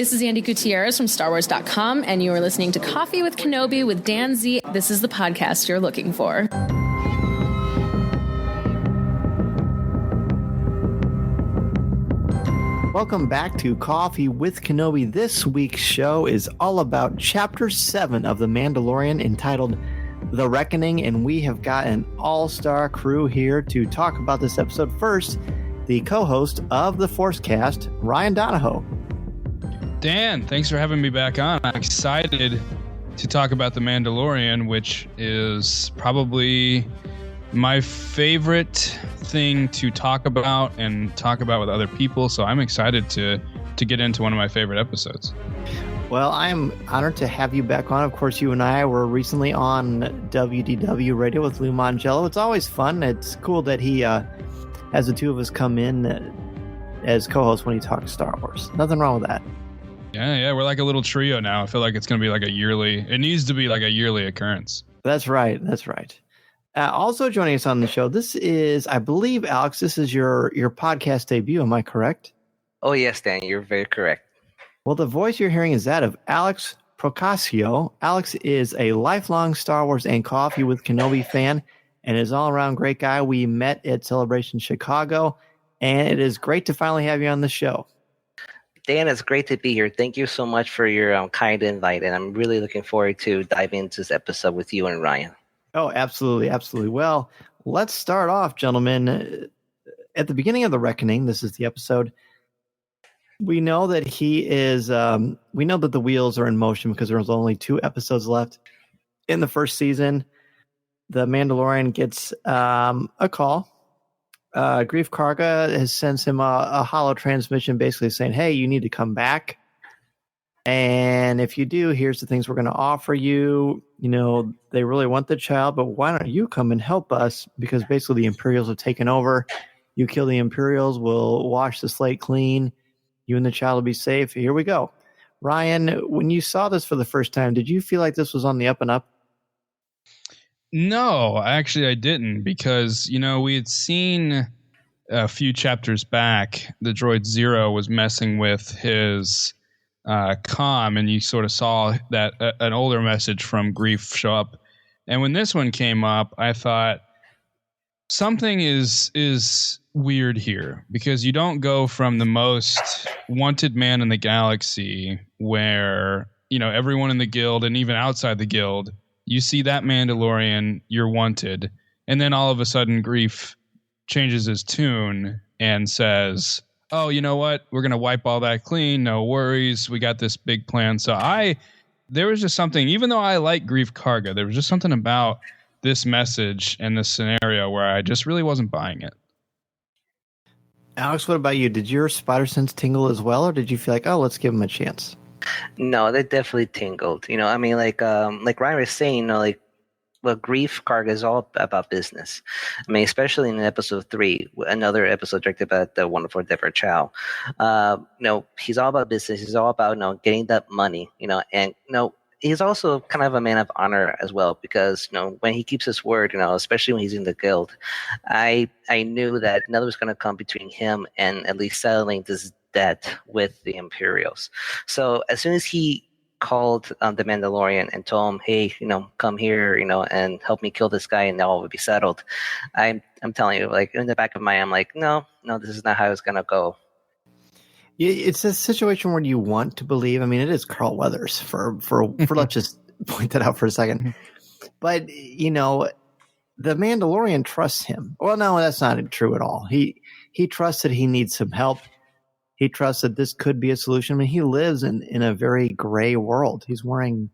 This is Andy Gutierrez from StarWars.com, and you are listening to Coffee with Kenobi with Dan Z. This is the podcast you're looking for. Welcome back to Coffee with Kenobi. This week's show is all about Chapter 7 of The Mandalorian, entitled The Reckoning, and we have got an all-star crew here to talk about this episode. First, the co-host of the Forcecast, Ryan Donoho. Dan, thanks for having me back on. I'm excited to talk about The Mandalorian, which is probably my favorite thing to talk about and talk about with other people. So I'm excited to get into one of my favorite episodes. Well, I am honored to have you back on. Of course, you and I were recently on WDW Radio with Lou Mangello. It's always fun. It's cool that he has the two of us come in as co-hosts when he talks Star Wars. Nothing wrong with that. Yeah, we're like a little trio now. I feel like it's going to be like it needs to be like a yearly occurrence. That's right. Also joining us on the show, this is, I believe, Alex, this is your podcast debut. Am I correct? Oh, yes, Dan, you're very correct. Well, the voice you're hearing is that of Alex Procaccio. Alex is a lifelong Star Wars and Coffee with Kenobi fan and is all around great guy. We met at Celebration Chicago, and it is great to finally have you on the show. Dan, it's great to be here. Thank you so much for your kind invite, and I'm really looking forward to diving into this episode with you and Ryan. Oh, absolutely. Well, let's start off, gentlemen. At the beginning of The Reckoning, this is the episode, we know that we know that the wheels are in motion because there's only 2 episodes left in the first season. The Mandalorian gets a call. Grief Karga has sent him a holo transmission basically saying, hey, you need to come back. And if you do, here's the things we're going to offer you. You know, they really want the child, but why don't you come and help us? Because basically the Imperials have taken over. You kill the Imperials, we'll wash the slate clean. You and the child will be safe. Here we go. Ryan, when you saw this for the first time, did you feel like this was on the up and up? No, actually I didn't, because, we had seen a few chapters back, the droid Zero was messing with his comm, and you sort of saw that an older message from Grief show up. And when this one came up, I thought something is weird here, because you don't go from the most wanted man in the galaxy where, everyone in the guild and even outside the guild, you see that Mandalorian, you're wanted. And then all of a sudden Grief changes his tune and says, oh, you know what? We're going to wipe all that clean. No worries. We got this big plan. So there was just something, even though I like Grief Karga, there was just something about this message and this scenario where I just really wasn't buying it. Alex, what about you? Did your spider sense tingle as well, or did you feel like, oh, let's give him a chance? No, they definitely tingled. Like Ryan was saying, Grief Karga is all about business. I mean, especially in episode 3, another episode directed by the wonderful Deborah Chow. He's all about business. He's all about, getting that money, and, he's also kind of a man of honor as well, because, when he keeps his word, especially when he's in the guild, I knew that nothing was going to come between him and at least settling this debt with the Imperials. So as soon as he called the Mandalorian and told him, hey, come here, and help me kill this guy and all will be settled, I'm telling you, like, in the back of my mind, I'm like, no, this is not how it's going to go. It's a situation where you want to believe. I mean, it is Carl Weathers for let's just point that out for a second. But, the Mandalorian trusts him. Well, no, that's not true at all. He trusts that he needs some help. He trusts that this could be a solution. I mean, he lives in a very gray world. He's wearing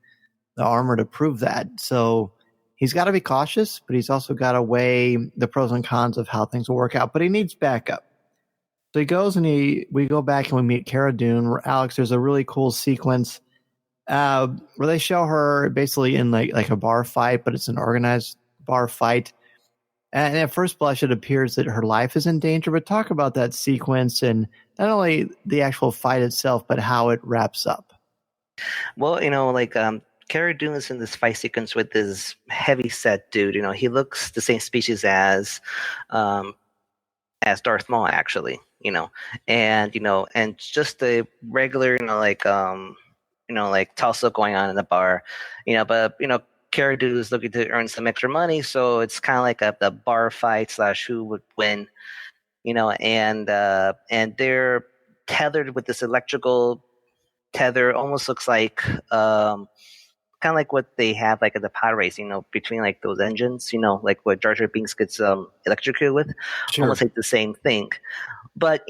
the armor to prove that. So he's got to be cautious, but he's also got to weigh the pros and cons of how things will work out. But he needs backup. So he goes and we go back and we meet Cara Dune. Alex, there's a really cool sequence where they show her basically in like a bar fight, but it's an organized bar fight. And at first blush, it appears that her life is in danger. But talk about that sequence and not only the actual fight itself, but how it wraps up. Well, Cara Dune is in this fight sequence with this heavy set dude. He looks the same species as as Darth Maul, actually, and just the regular, like tussle going on in the bar, but Cara Dune is looking to earn some extra money, so it's kind of like a bar fight / who would win, and they're tethered with this electrical tether. Almost looks like kind of like what they have like at the pod race, between like those engines, like what Jar Jar Binks gets electrocuted with. Sure. Almost like the same thing, but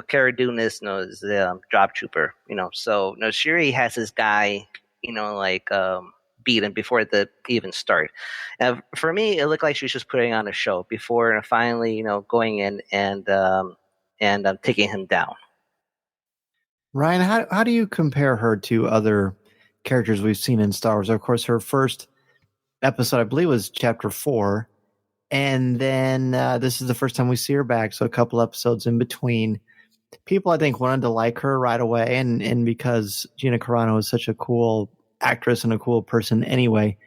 Cara Dune is the drop trooper, so Shiri has this guy, beaten before the even start. For me, it looked like she was just putting on a show before finally, going in and taking him down. Ryan, how do you compare her to other characters we've seen in Star Wars? Of course, her first episode, I believe, was Chapter 4. And then this is the first time we see her back, so a couple episodes in between. People, I think, wanted to like her right away, and because Gina Carano is such a cool actress and a cool person anyway.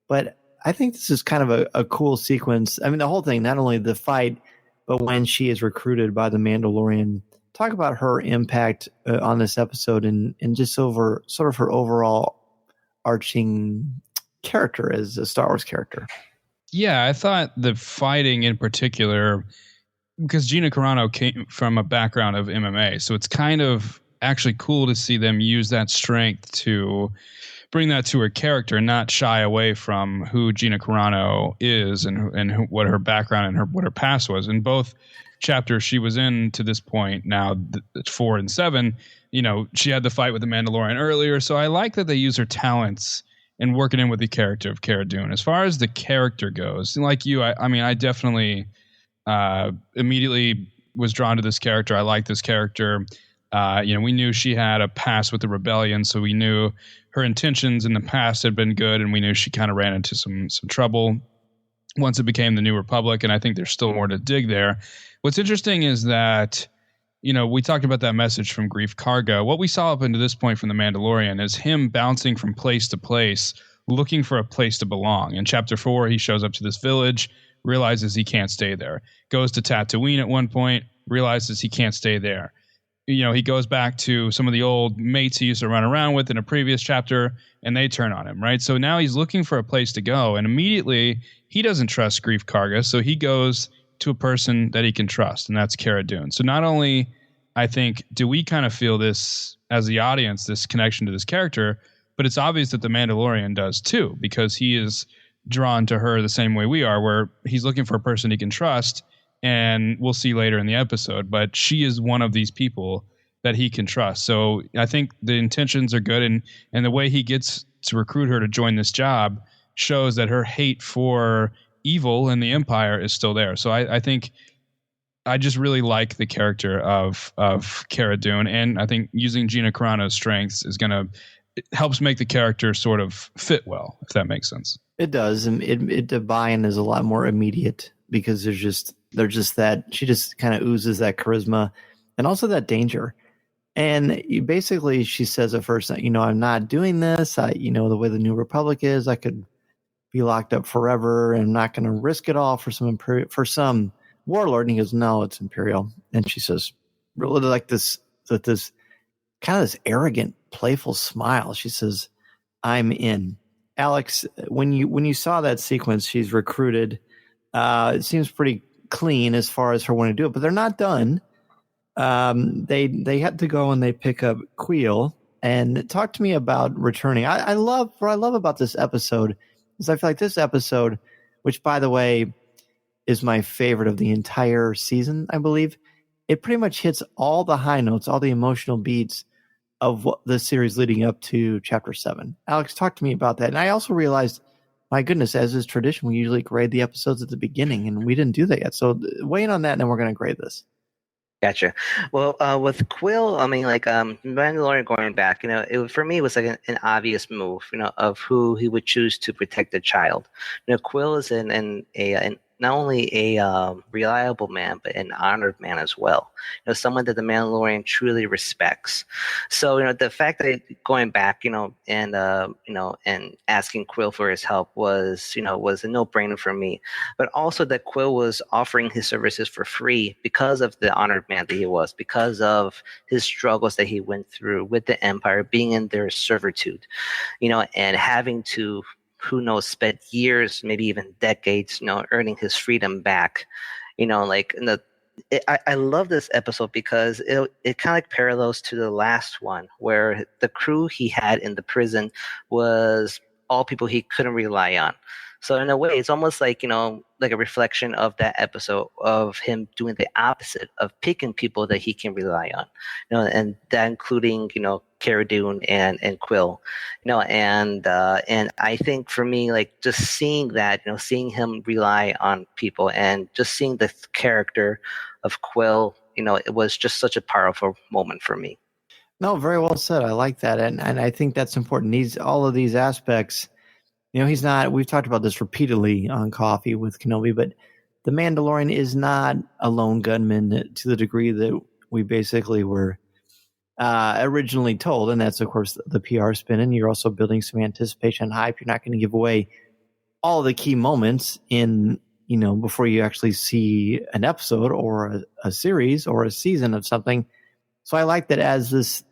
But I think this is kind of a cool sequence. I mean, the whole thing, not only the fight, but when she is recruited by the Mandalorian. Talk about her impact on this episode and just over sort of her overall arching character as a Star Wars character. Yeah, I thought the fighting in particular, because Gina Carano came from a background of MMA, so it's kind of actually cool to see them use that strength to bring that to her character, not shy away from who Gina Carano is and what her background and what her past was. In both chapters she was in to this point, now 4 and 7, she had the fight with the Mandalorian earlier, so I like that they use her talents and working in with the character of Cara Dune. As far as the character goes, like you, I definitely immediately was drawn to this character. I like this character. We knew she had a past with the rebellion, so we knew her intentions in the past had been good, and we knew she kind of ran into some trouble once it became the New Republic, and I think there's still more to dig there. What's interesting is that, we talked about that message from Grief Karga. What we saw up until this point from The Mandalorian is him bouncing from place to place, looking for a place to belong. In Chapter 4, he shows up to this village, realizes he can't stay there. Goes to Tatooine at one point, realizes he can't stay there. He goes back to some of the old mates he used to run around with in a previous chapter, and they turn on him, right? So now he's looking for a place to go, and immediately he doesn't trust Grief Karga, so he goes to a person that he can trust, and that's Cara Dune. So not only, I think, do we kind of feel this as the audience, this connection to this character, but it's obvious that the Mandalorian does too, because he is drawn to her the same way we are, where he's looking for a person he can trust, and we'll see later in the episode, but she is one of these people that he can trust. So I think the intentions are good, and the way he gets to recruit her to join this job shows that her hate for evil and the Empire is still there. So I think I just really like the character of Cara Dune, and I think using Gina Carano's strengths helps make the character sort of fit well, if that makes sense. It does, and the buy-in is a lot more immediate because they're just that she just kind of oozes that charisma and also that danger. And basically, she says at first, I'm not doing this. The way the New Republic is, I could be locked up forever, and I'm not going to risk it all for some warlord. And he goes, no, it's Imperial. And she says, really like this kind of this arrogant, playful smile. She says, I'm in. Alex, when you saw that sequence, she's recruited. It seems pretty clean as far as her wanting to do it, but they're not done. They had to go and they pick up Queel and talk to me about returning. What I love about this episode is I feel like this episode, which by the way is my favorite of the entire season, I believe, it pretty much hits all the high notes, all the emotional beats of what the series leading up to Chapter 7. Alex, talk to me about that. And I also realized, my goodness, as is tradition, we usually grade the episodes at the beginning, and we didn't do that yet. So weigh in on that, and then we're going to grade this. Gotcha. Well, with Quill, Mandalorian going back, for me, it was like an obvious move, of who he would choose to protect the child. Quill is an not only a reliable man, but an honored man as well. Someone that the Mandalorian truly respects. So, the fact that going back, and asking Quill for his help was a no-brainer for me. But also that Quill was offering his services for free because of the honored man that he was, because of his struggles that he went through with the Empire, being in their servitude, and having to, who knows, spent years, maybe even decades, earning his freedom back. I love this episode because it kind of parallels to the last one, where the crew he had in the prison was all people he couldn't rely on. So in a way, it's almost like, like a reflection of that episode of him doing the opposite of picking people that he can rely on, and that including, Cara Dune and Quill, and I think for me, like just seeing that, seeing him rely on people and just seeing the character of Quill, it was just such a powerful moment for me. No, very well said. I like that. And I think that's important. All of these aspects, he's not, we've talked about this repeatedly on Coffee with Kenobi, but the Mandalorian is not a lone gunman to the degree that we basically were originally told. And that's, of course, the PR spin. And you're also building some anticipation and hype. You're not going to give away all the key moments before you actually see an episode or a series or a season of something. So I like that as this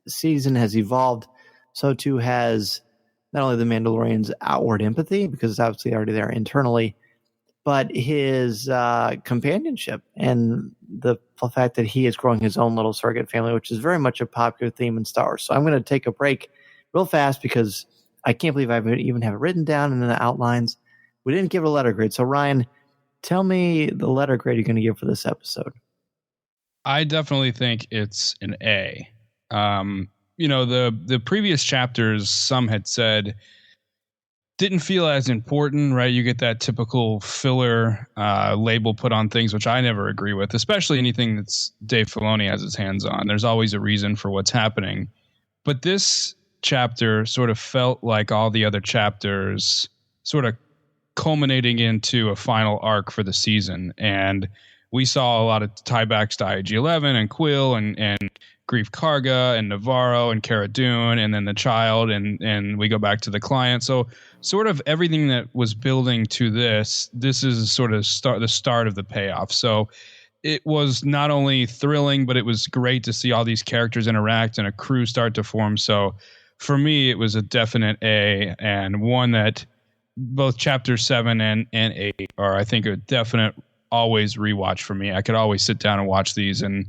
season has evolved, so too has not only the Mandalorian's outward empathy, because it's obviously already there internally, but his companionship and the fact that he is growing his own little surrogate family, which is very much a popular theme in Star Wars. So I'm going to take a break real fast because I can't believe I even have it written down in the outlines. We didn't give it a letter grade. So Ryan, tell me the letter grade you're going to give for this episode. I definitely think it's an A. The previous chapters, some had said, didn't feel as important, right? You get that typical filler label put on things, which I never agree with, especially anything that's Dave Filoni has his hands on. There's always a reason for what's happening. But this chapter sort of felt like all the other chapters, sort of culminating into a final arc for the season. And we saw a lot of tiebacks to IG-11 and Quill and Grief Karga and Navarro and Cara Dune and then the child and we go back to the client. So sort of everything that was building to this is sort of the start of the payoff. So it was not only thrilling, but it was great to see all these characters interact and a crew start to form. So for me, it was a definite A, and one that both chapter 7 and 8 are, I think, a definite always rewatch for me. I could always sit down and watch these and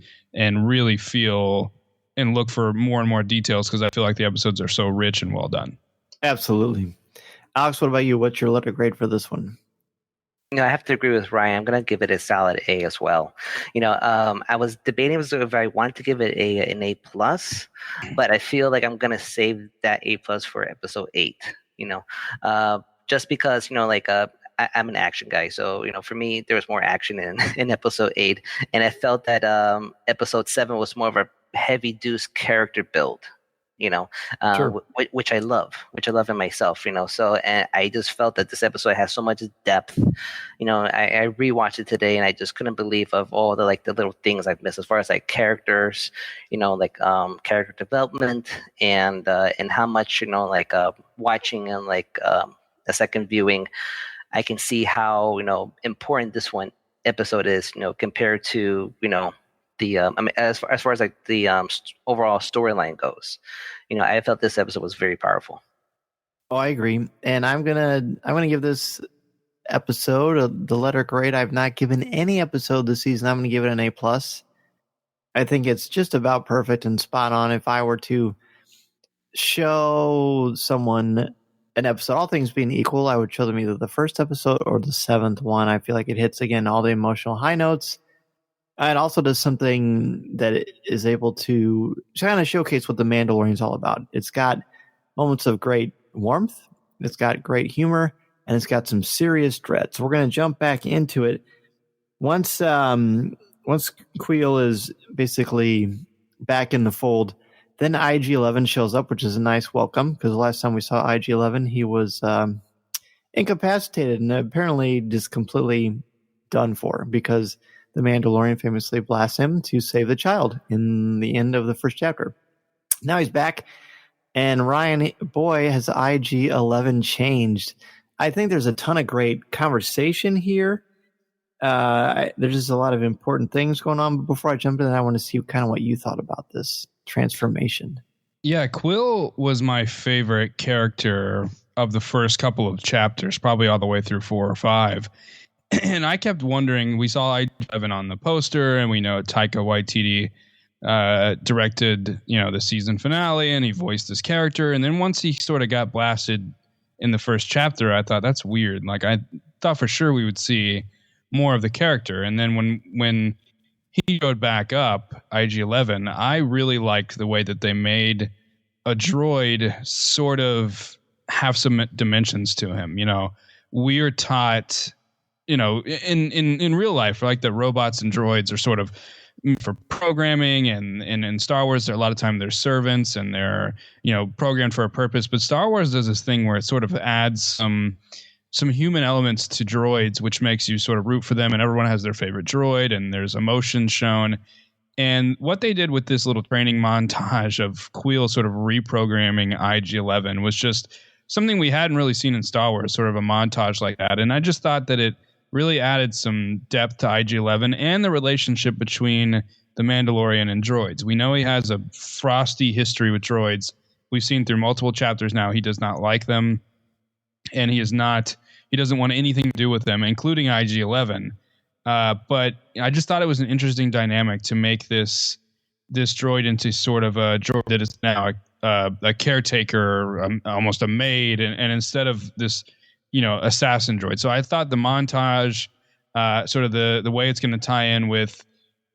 really feel and look for more and more details because I feel like the episodes are so rich and well done. Absolutely. Alex, what about you? What's your letter grade for this one? I have to agree with Ryan. I'm going to give it a solid A as well. I was debating if I wanted to give it an A+, but I feel like I'm going to save that A+ for episode 8, just because, I'm an action guy. So, for me, there was more action in episode 8. And I felt that episode 7 was more of a heavy deuce character build, Sure. which I love in myself, So, and I just felt that this episode has so much depth. I rewatched it today and I just couldn't believe of all the little things I've missed as far as characters, character development and how much, watching and a second viewing, I can see how important this one episode is, compared to the as far as the overall storyline goes. I felt this episode was very powerful. Oh, I agree, and I'm gonna give this episode the letter grade I've not given any episode this season. I'm gonna give it an A+. I think it's just about perfect and spot on. If I were to show someone an episode, all things being equal, I would show them either the first episode or the 7th one. I feel like it hits, again, all the emotional high notes. And also does something that it is able to kind of showcase what The Mandalorian is all about. It's got moments of great warmth, it's got great humor, and it's got some serious dread. So we're going to jump back into it. Once Quill is basically back in the fold, then IG-11 shows up, which is a nice welcome, because the last time we saw IG-11, he was incapacitated and apparently just completely done for, because the Mandalorian famously blasts him to save the child in the end of the first chapter. Now he's back, and Ryan, boy, has IG-11 changed. I think there's a ton of great conversation here. There's just a lot of important things going on. But before I jump in, I want to see kind of what you thought about this transformation. Yeah, Quill was my favorite character of the first couple of chapters, probably all the way through 4 or 5. And I kept wondering, we saw IG-11 on the poster, and we know Taika Waititi directed, the season finale, and he voiced this character. And then once he sort of got blasted in the first chapter, I thought, that's weird. Like, I thought for sure we would see more of the character. And then when he showed back up, IG-11, I really liked the way that they made a droid sort of have some dimensions to him. We are taught, in real life, like the robots and droids are sort of for programming, and in Star Wars, a lot of time they're servants and they're, programmed for a purpose. But Star Wars does this thing where it sort of adds some human elements to droids, which makes you sort of root for them, and everyone has their favorite droid, and there's emotion shown. And what they did with this little training montage of Quill sort of reprogramming IG-11 was just something we hadn't really seen in Star Wars, sort of a montage like that. And I just thought that it really added some depth to IG-11 and the relationship between the Mandalorian and droids. We know he has a frosty history with droids. We've seen through multiple chapters now he does not like them, and he doesn't want anything to do with them, including IG-11. But I just thought it was an interesting dynamic to make this droid into sort of a droid that is now a caretaker, almost a maid, and instead of this, assassin droid. So I thought the montage, sort of the way it's going to tie in with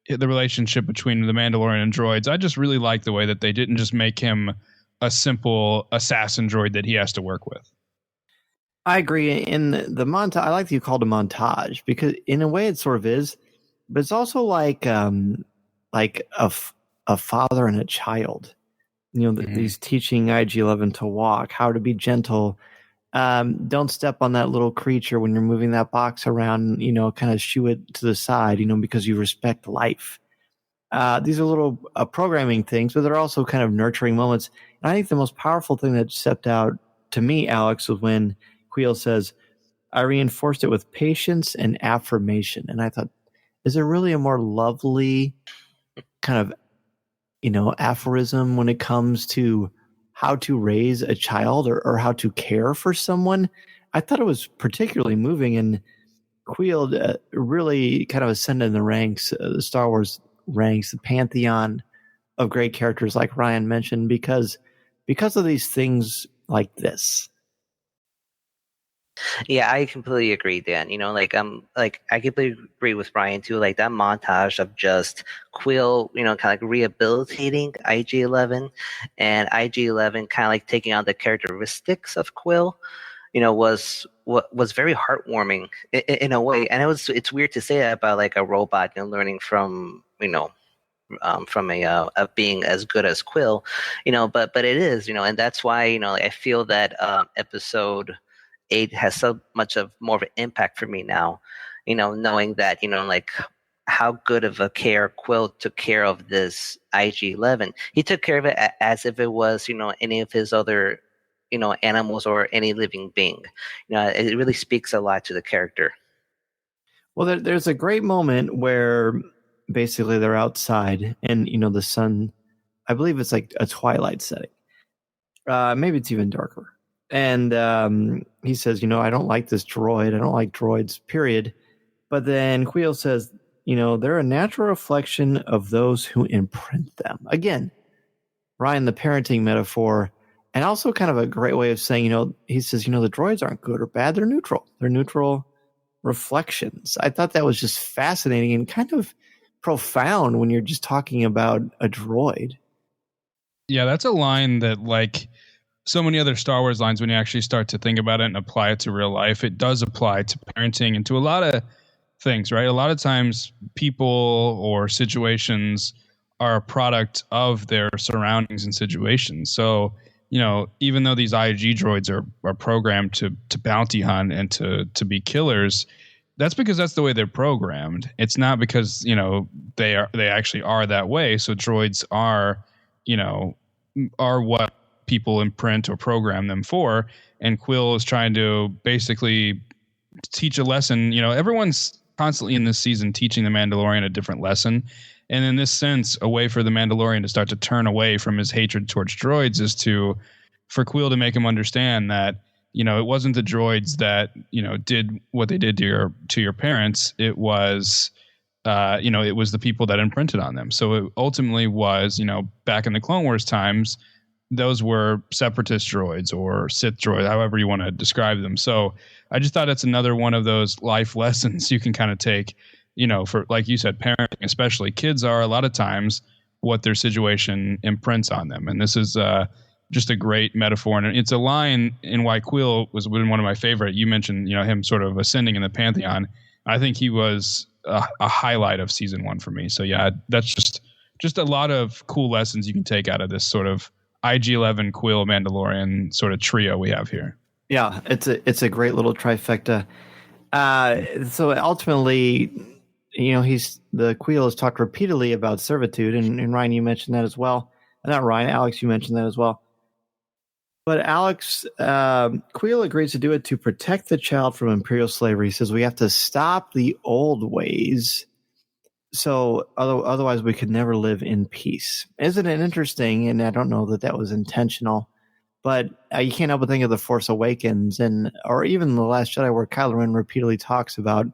the relationship between the Mandalorian and droids, I just really like the way that they didn't just make him a simple assassin droid that he has to work with. I agree. In the montage, I like that you called it a montage, because in a way it sort of is, but it's also like a father and a child. He's teaching IG-11 to walk, how to be gentle. Don't step on that little creature when you're moving that box around, kind of shoo it to the side, because you respect life. These are little programming things, but they're also kind of nurturing moments. And I think the most powerful thing that stepped out to me, Alex, was when Quill says, I reinforced it with patience and affirmation. And I thought, is there really a more lovely kind of, aphorism when it comes to how to raise a child or how to care for someone? I thought it was particularly moving, and Quill really kind of ascended in the ranks, the Star Wars ranks, the pantheon of great characters like Ryan mentioned, because of these things like this. Yeah, I completely agree, Dan. I completely agree with Ryan too. Like that montage of just Quill, kind of like rehabilitating IG-11, and IG-11 kind of like taking on the characteristics of Quill, was very heartwarming in a way. And it's weird to say that about like a robot, learning from from a being as good as Quill, but it is, and that's why I feel that episode 8 has so much of more of an impact for me now, knowing that, like how good of a care Quill took care of this IG-11. He took care of it as if it was, any of his other, animals or any living being. It really speaks a lot to the character. Well, there's a great moment where basically they're outside and, the sun, I believe it's like a twilight setting. Maybe it's even darker. And he says, I don't like this droid. I don't like droids, period. But then Quill says, they're a natural reflection of those who imprint them. Again, Ryan, the parenting metaphor, and also kind of a great way of saying, he says, the droids aren't good or bad. They're neutral. They're neutral reflections. I thought that was just fascinating and kind of profound when you're just talking about a droid. Yeah, that's a line that, like so many other Star Wars lines, when you actually start to think about it and apply it to real life, it does apply to parenting and to a lot of things, right? A lot of times people or situations are a product of their surroundings and situations. So, even though these IG droids are programmed to bounty hunt and to be killers, that's because that's the way they're programmed. It's not because, they actually are that way. So droids are, are what people imprint or program them for. And Quill is trying to basically teach a lesson. Everyone's constantly in this season teaching the Mandalorian a different lesson. And in this sense, a way for the Mandalorian to start to turn away from his hatred towards droids is for Quill to make him understand that, it wasn't the droids that, did what they did to your parents. It was, it was the people that imprinted on them. So it ultimately was, back in the Clone Wars times, those were separatist droids or Sith droids, however you want to describe them. So I just thought it's another one of those life lessons you can kind of take, for, like you said, parenting, especially kids are a lot of times what their situation imprints on them. And this is just a great metaphor. And it's a line in why Quill was one of my favorite. You mentioned, him sort of ascending in the Pantheon. I think he was a highlight of season 1 for me. So yeah, that's just a lot of cool lessons you can take out of this sort of IG-11 Quill Mandalorian sort of trio we have here. Yeah, it's a great little trifecta. So ultimately, the Quill has talked repeatedly about servitude, and Ryan, you mentioned that as well. Not Ryan, Alex, you mentioned that as well. But Alex, Quill agrees to do it to protect the child from imperial slavery. He says we have to stop the old ways, so otherwise we could never live in peace. Isn't it interesting? And I don't know that was intentional, but you can't help but think of The Force Awakens or even The Last Jedi, where Kylo Ren repeatedly talks about,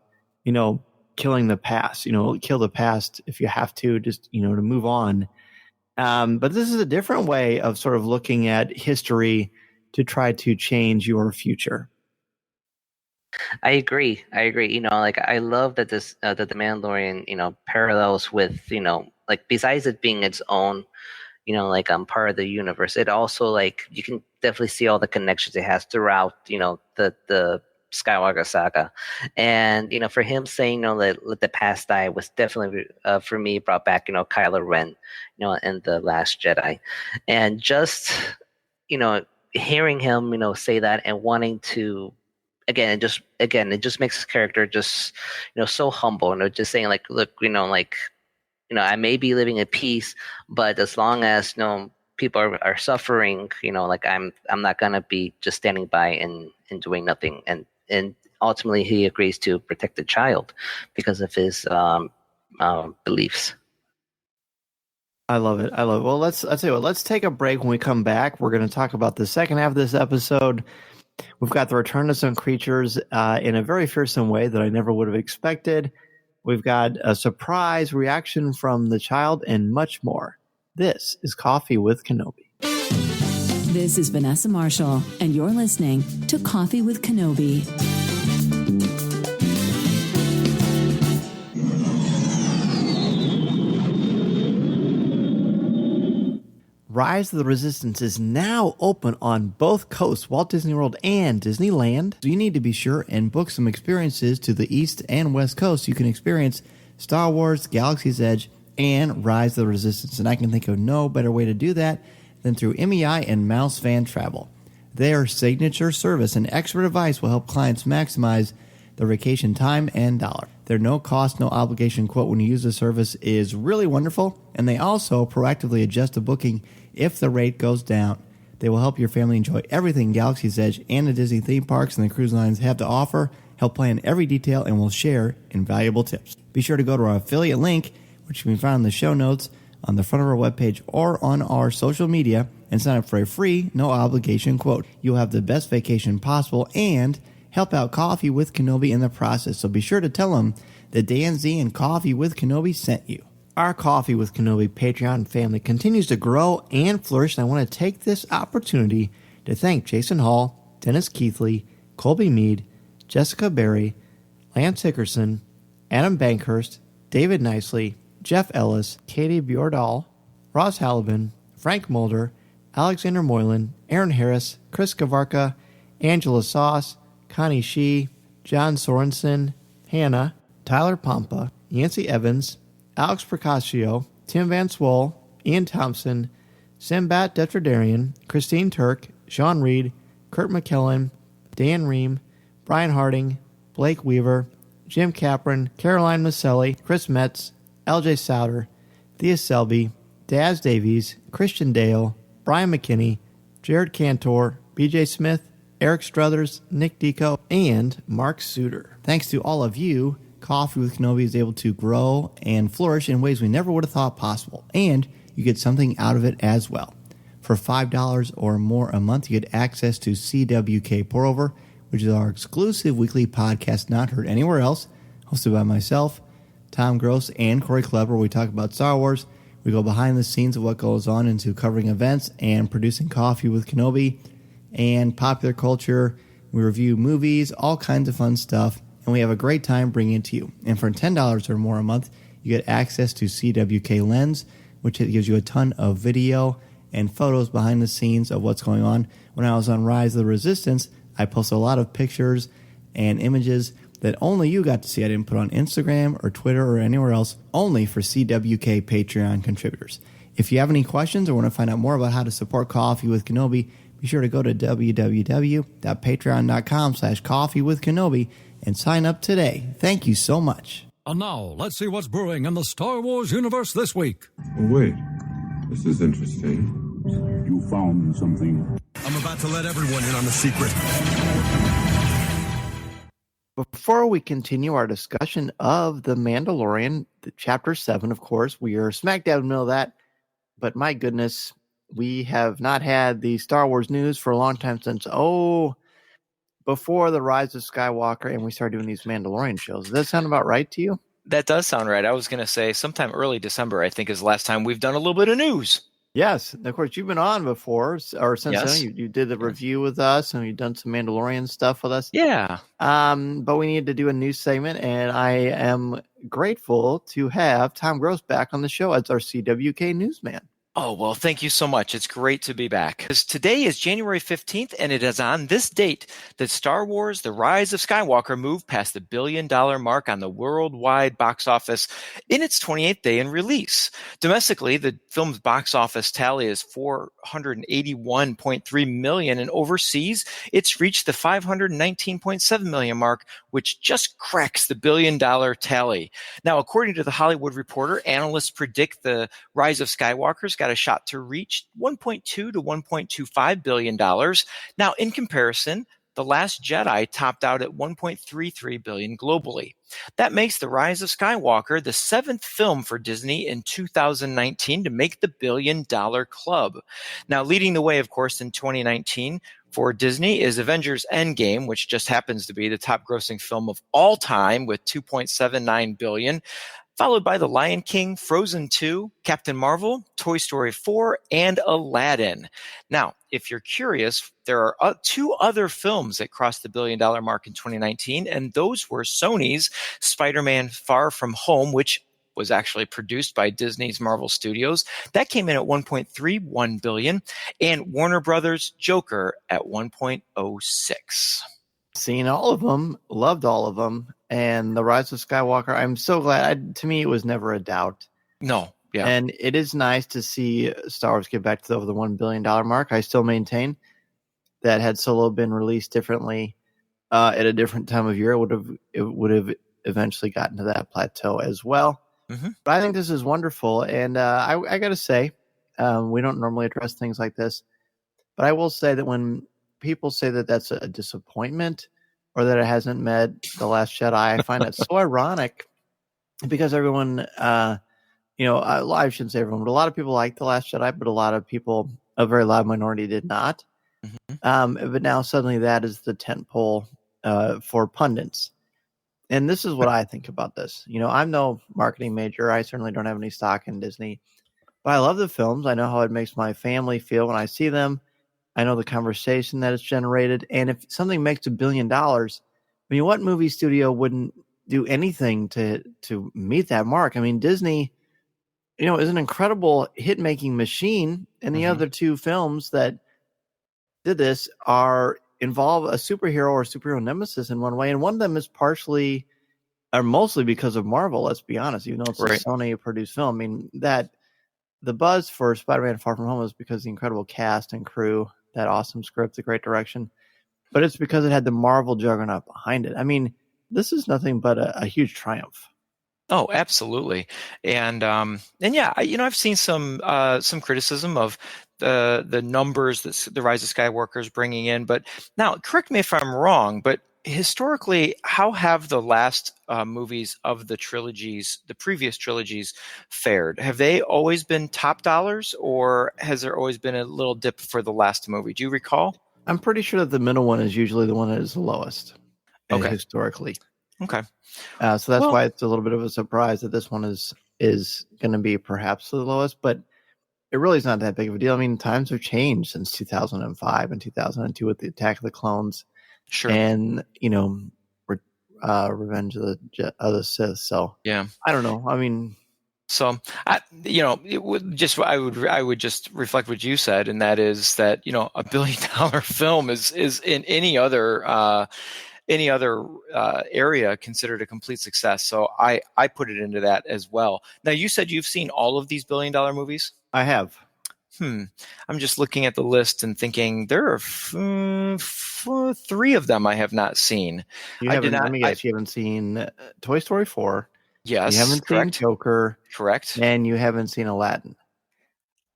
killing the past. Kill the past if you have to, just to move on. But this is a different way of sort of looking at history to try to change your future. I agree. I love that that the Mandalorian, parallels with, besides it being its own, part of the universe, it also, you can definitely see all the connections it has throughout, the Skywalker saga. And, for him saying, let the past die was definitely, for me, brought back, Kylo Ren, in The Last Jedi. And just, hearing him, say that and wanting to, it just makes his character just, so humble, just saying look, I may be living in peace, but as long as, people are suffering, I'm not going to be just standing by and doing nothing. And ultimately he agrees to protect the child because of his beliefs. I love it. Well, let's take a break. When we come back, we're going to talk about the second half of this episode. We've got the return of some creatures in a very fearsome way that I never would have expected. We've got a surprise reaction from the child and much more. This is Coffee with Kenobi. This is Vanessa Marshall, and you're listening to Coffee with Kenobi. Rise of the Resistance is now open on both coasts, Walt Disney World and Disneyland. So you need to be sure and book some experiences to the East and West Coast. You can experience Star Wars, Galaxy's Edge, and Rise of the Resistance. And I can think of no better way to do that than through MEI and Mouse Fan Travel. Their signature service and expert advice will help clients maximize their vacation time and dollar. Their no-cost, no-obligation quote when you use the service is really wonderful, and they also proactively adjust the booking if the rate goes down. They will help your family enjoy everything Galaxy's Edge and the Disney theme parks and the cruise lines have to offer, help plan every detail, and will share invaluable tips. Be sure to go to our affiliate link, which can be found in the show notes on the front of our webpage or on our social media, and sign up for a free, no-obligation quote. You'll have the best vacation possible and help out Coffee with Kenobi in the process. So be sure to tell them that Dan Z and Coffee with Kenobi sent you. Our Coffee with Kenobi Patreon family continues to grow and flourish, and I want to take this opportunity to thank Jason Hall, Dennis Keithley, Colby Mead, Jessica Berry, Lance Hickerson, Adam Bankhurst, David Nicely, Jeff Ellis, Katie Bjordal, Ross Halliban, Frank Mulder, Alexander Moylan, Aaron Harris, Chris Kavarka, Angela Sauce, Connie Shee, John Sorensen, Hannah, Tyler Pompa, Yancey Evans, Alex Procaccio, Tim Van Swoll, Ian Thompson, Simbat Detradarian, Christine Turk, Sean Reed, Kurt McKellen, Dan Ream, Brian Harding, Blake Weaver, Jim Capron, Caroline Maselli, Chris Metz, LJ Souter, Thea Selby, Daz Davies, Christian Dale, Brian McKinney, Jared Cantor, BJ Smith, Eric Struthers, Nick Deco, and Mark Suter. Thanks to all of you, Coffee with Kenobi is able to grow and flourish in ways we never would have thought possible. And you get something out of it as well. For $5 or more a month, you get access to CWK Pour-Over, which is our exclusive weekly podcast not heard anywhere else, hosted by myself, Tom Gross, and Corey Kleber. We talk about Star Wars. We go behind the scenes of what goes on into covering events and producing Coffee with Kenobi and popular culture. We review movies, all kinds of fun stuff, and we have a great time bringing it to you. And for $10 or more a month, you get access to CWK Lens, which gives you a ton of video and photos behind the scenes of what's going on. When I was on Rise of the Resistance, I posted a lot of pictures and images that only you got to see. I didn't put on Instagram or Twitter or anywhere else, only for CWK Patreon contributors. If you have any questions or want to find out more about how to support Coffee with Kenobi, be sure to go to www.patreon.com/coffeewithkenobi and sign up today. Thank you so much. And now, let's see what's brewing in the Star Wars universe this week. Oh, wait. This is interesting. You found something. I'm about to let everyone in on the secret. Before we continue our discussion of The Mandalorian, Chapter 7, of course, we are smack dab in the middle of that. But my goodness, we have not had the Star Wars news for a long time since, before the Rise of Skywalker, and we started doing these Mandalorian shows. Does that sound about right to you? That does sound right. I was going to say sometime early December, I think, is the last time we've done a little bit of news. Yes. Of course, you've been on before, or since Yes. then. You did the review with us, and you've done some Mandalorian stuff with us. Yeah. But we needed to do a news segment, and I am grateful to have Tom Gross back on the show as our CWK newsman. Oh, well, thank you so much. It's great to be back. Because today is January 15th, and it is on this date that Star Wars The Rise of Skywalker moved past the $1 billion mark on the worldwide box office in its 28th day in release. Domestically, the film's box office tally is $481.3 million, and overseas, it's reached the $519.7 million mark, which just cracks the $1 billion tally. Now, according to The Hollywood Reporter, analysts predict The Rise of Skywalker's got a shot to reach $1.2 to $1.25 billion. Now, in comparison, The Last Jedi topped out at $1.33 billion globally. That makes The Rise of Skywalker the seventh film for Disney in 2019 to make the $1 billion club. Now, leading the way, of course, in 2019 for Disney is Avengers Endgame, which just happens to be the top grossing film of all time with $2.79 billion. Followed by The Lion King, Frozen 2, Captain Marvel, Toy Story 4, and Aladdin. Now, if you're curious, there are two other films that crossed the $1 billion mark in 2019, and those were Sony's Spider-Man Far From Home, which was actually produced by Disney's Marvel Studios. That came in at $1.31 billion, and Warner Brothers' Joker at $1.06. Seen all of them, loved all of them, and The Rise of Skywalker, I'm so glad. To me, it was never a doubt. No, yeah. And it is nice to see Star Wars get back to over the $1 billion mark. I still maintain that had Solo been released differently at a different time of year, it would have eventually gotten to that plateau as well. Mm-hmm. But I think this is wonderful, and I got to say, we don't normally address things like this, but I will say that when people say that that's a disappointment or that it hasn't met The Last Jedi, I find that so ironic because everyone, I shouldn't say everyone, but a lot of people like The Last Jedi, but a lot of people, a very loud minority, did not. Mm-hmm. But now suddenly that is the tentpole for pundits. And this is what I think about this. I'm no marketing major. I certainly don't have any stock in Disney, but I love the films. I know how it makes my family feel when I see them. I know the conversation that it's generated. And if something makes $1 billion, what movie studio wouldn't do anything to meet that mark? I mean, Disney, is an incredible hit-making machine. And the other two films that did this involve a superhero or superhero nemesis in one way. And one of them is partially or mostly because of Marvel, let's be honest, even though it's a Sony-produced film. I mean, the buzz for Spider-Man Far From Home is because of the incredible cast and crew, that awesome script, the great direction. But it's because it had the Marvel juggernaut behind it. I mean, this is nothing but a huge triumph. Oh, absolutely. And yeah, I've seen some criticism of the numbers that the Rise of Skywalker is bringing in. But now, correct me if I'm wrong, but historically, how have the last movies of the previous trilogies, fared? Have they always been top dollars, or has there always been a little dip for the last movie? Do you recall? I'm pretty sure that the middle one is usually the one that is the lowest, historically. Okay. So that's why it's a little bit of a surprise that this one is going to be perhaps the lowest, but it really is not that big of a deal. I mean, times have changed since 2005 and 2002 with the Attack of the Clones, and Revenge of the Sith. So yeah, I don't know. I mean, so I would just reflect what you said, and that is that $1 billion film is in any other area considered a complete success. So I put it into that as well. Now, you said you've seen all of these $1 billion movies? I have. I'm just looking at the list and thinking there are 3 of them I have not seen. Let me guess, you haven't seen Toy Story 4. Yes. You haven't seen Joker. Correct. And you haven't seen Aladdin.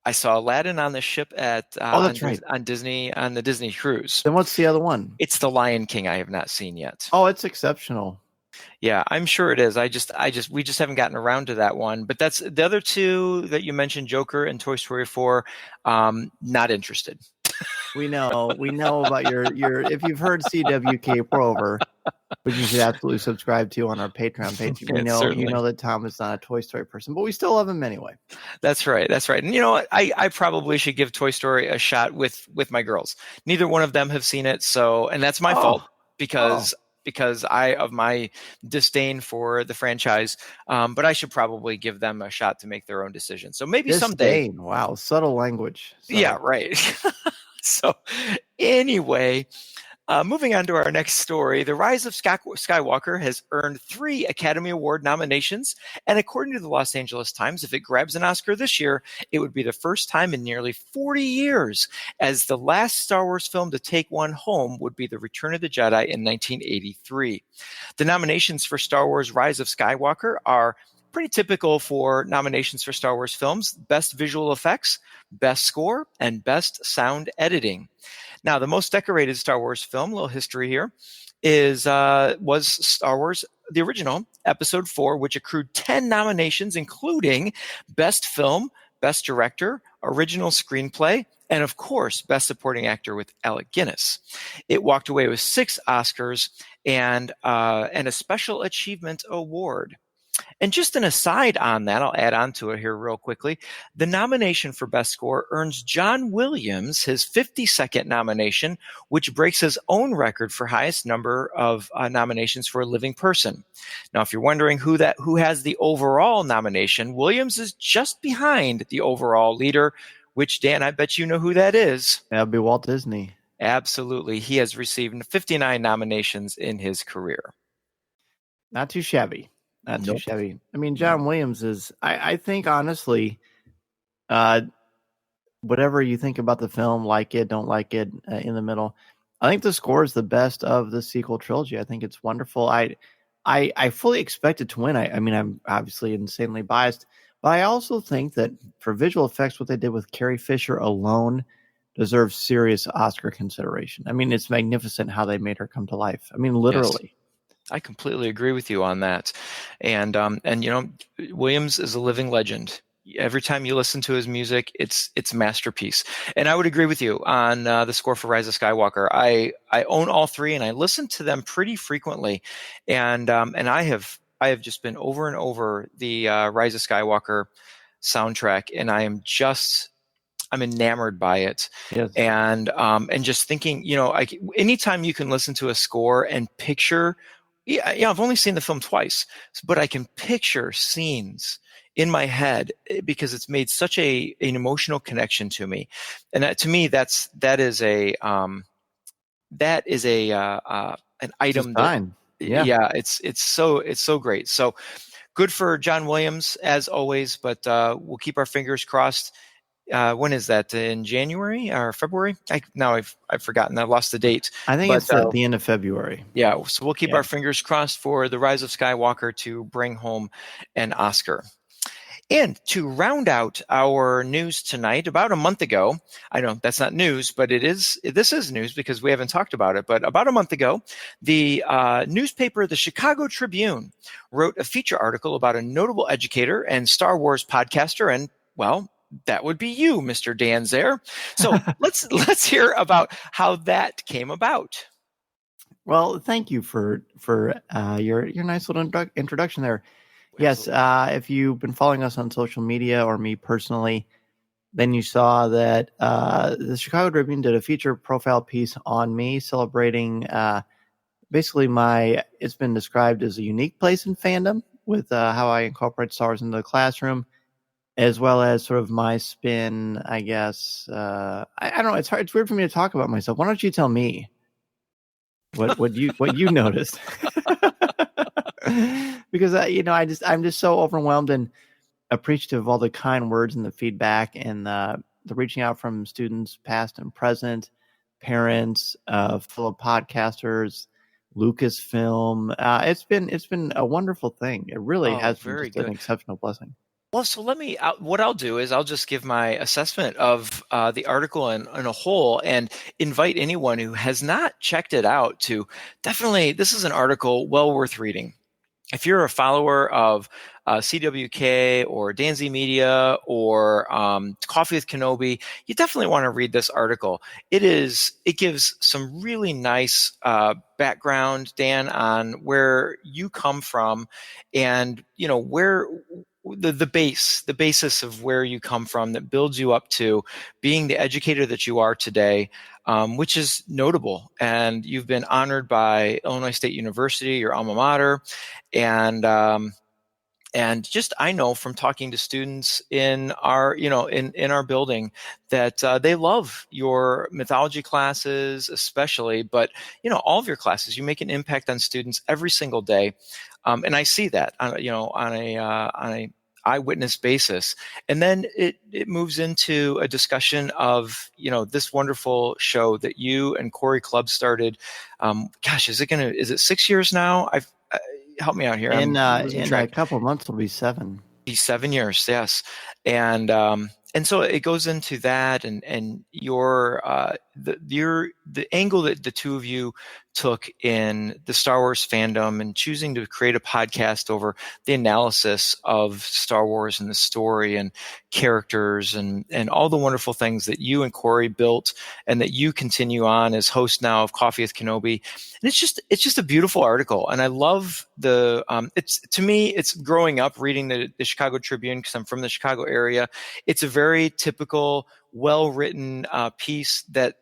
I saw Aladdin on the ship that's right. on the Disney cruise. Then what's the other one? It's The Lion King. I have not seen yet. Oh, it's exceptional. Yeah, I'm sure it is. We just haven't gotten around to that one. But that's the other 2 that you mentioned, Joker and Toy Story 4. Not interested. We know about your. If you've heard CWK Prover, which you should absolutely subscribe to on our Patreon page, you know that Tom is not a Toy Story person, but we still love him anyway. That's right. And you know what? I probably should give Toy Story a shot with my girls. Neither one of them have seen it, and that's my fault because of my disdain for the franchise. But I should probably give them a shot to make their own decision. So maybe someday. Wow, subtle language. Yeah, right. So anyway, moving on to our next story, The Rise of Skywalker has earned 3 Academy Award nominations. And according to the Los Angeles Times, if it grabs an Oscar this year, it would be the first time in nearly 40 years, as the last Star Wars film to take one home would be The Return of the Jedi in 1983. The nominations for Star Wars Rise of Skywalker are pretty typical for nominations for Star Wars films: Best Visual Effects, Best Score, and Best Sound Editing. Now, the most decorated Star Wars film, a little history here, was Star Wars, the original, Episode 4, which accrued 10 nominations, including Best Film, Best Director, Original Screenplay, and of course, Best Supporting Actor with Alec Guinness. It walked away with 6 Oscars and a Special Achievement Award. And just an aside on that, I'll add on to it here real quickly. The nomination for Best Score earns John Williams his 52nd nomination, which breaks his own record for highest number of nominations for a living person. Now, if you're wondering who has the overall nomination, Williams is just behind the overall leader, which, Dan, I bet you know who that is. That'd be Walt Disney. Absolutely. He has received 59 nominations in his career. Not too shabby. Not too shabby. I mean, John Williams is, I think, honestly, whatever you think about the film, like it, don't like it, in the middle, I think the score is the best of the sequel trilogy. I think it's wonderful. I fully expect it to win. I mean, I'm obviously insanely biased, but I also think that for visual effects, what they did with Carrie Fisher alone deserves serious Oscar consideration. I mean, it's magnificent how they made her come to life. I mean, literally. Yes. I completely agree with you on that. And Williams is a living legend. Every time you listen to his music, it's a masterpiece. And I would agree with you on the score for Rise of Skywalker. I own all 3 and I listen to them pretty frequently. And I have just been over and over the Rise of Skywalker soundtrack, and I'm enamored by it. Yes. And just thinking, anytime you can listen to a score and picture, I've only seen the film twice, but I can picture scenes in my head because it's made such an emotional connection to me. And to me, that is an item. Yeah, it's so great. So good for John Williams as always, but we'll keep our fingers crossed. When is that? In January or February? I've forgotten. I've lost the date. I think it's at the end of February. Yeah, so we'll keep our fingers crossed for The Rise of Skywalker to bring home an Oscar. And to round out our news tonight, about a month ago, I know that's not news, but this is news because we haven't talked about it. But about a month ago, the newspaper, the Chicago Tribune, wrote a feature article about a notable educator and Star Wars podcaster, and well, that would be you, Mr. Dan Zare. So let's hear about how that came about. Well, thank you for your nice little introduction there. Yes, if you've been following us on social media or me personally, then you saw that the Chicago Tribune did a feature profile piece on me celebrating basically it's been described as a unique place in fandom with how I incorporate Star Wars into the classroom, as well as sort of my spin, I guess. I don't know. It's weird for me to talk about myself. Why don't you tell me what you noticed? Because I'm just so overwhelmed and appreciative of all the kind words and the feedback and the reaching out from students past and present, parents, fellow podcasters, Lucasfilm. It's been a wonderful thing. It really has been just an exceptional blessing. Well, so what I'll do is I'll just give my assessment of the article in a whole and invite anyone who has not checked it out to definitely, this is an article well worth reading. If you're a follower of CWK or Danzy Media or Coffee with Kenobi, you definitely want to read this article. It gives some really nice background, Dan, on where you come from and, where the basis of where you come from that builds you up to being the educator that you are today, which is notable. And you've been honored by Illinois State University, your alma mater, and just I know from talking to students in our in our building that they love your mythology classes, especially, but all of your classes. You make an impact on students every single day, and I see that on a eyewitness basis. And then it moves into a discussion of this wonderful show that you and Corey Clubb started. Is it 6 years now? Help me out here. In a couple of months, it'll be 7. 7 years, yes. And so it goes into that and the angle that the two of you took in the Star Wars fandom and choosing to create a podcast over the analysis of Star Wars and the story and characters and all the wonderful things that you and Corey built and that you continue on as host now of Coffee with Kenobi. And it's just a beautiful article. And I love to me, it's growing up reading the Chicago Tribune because I'm from the Chicago area. It's a very typical, well-written piece that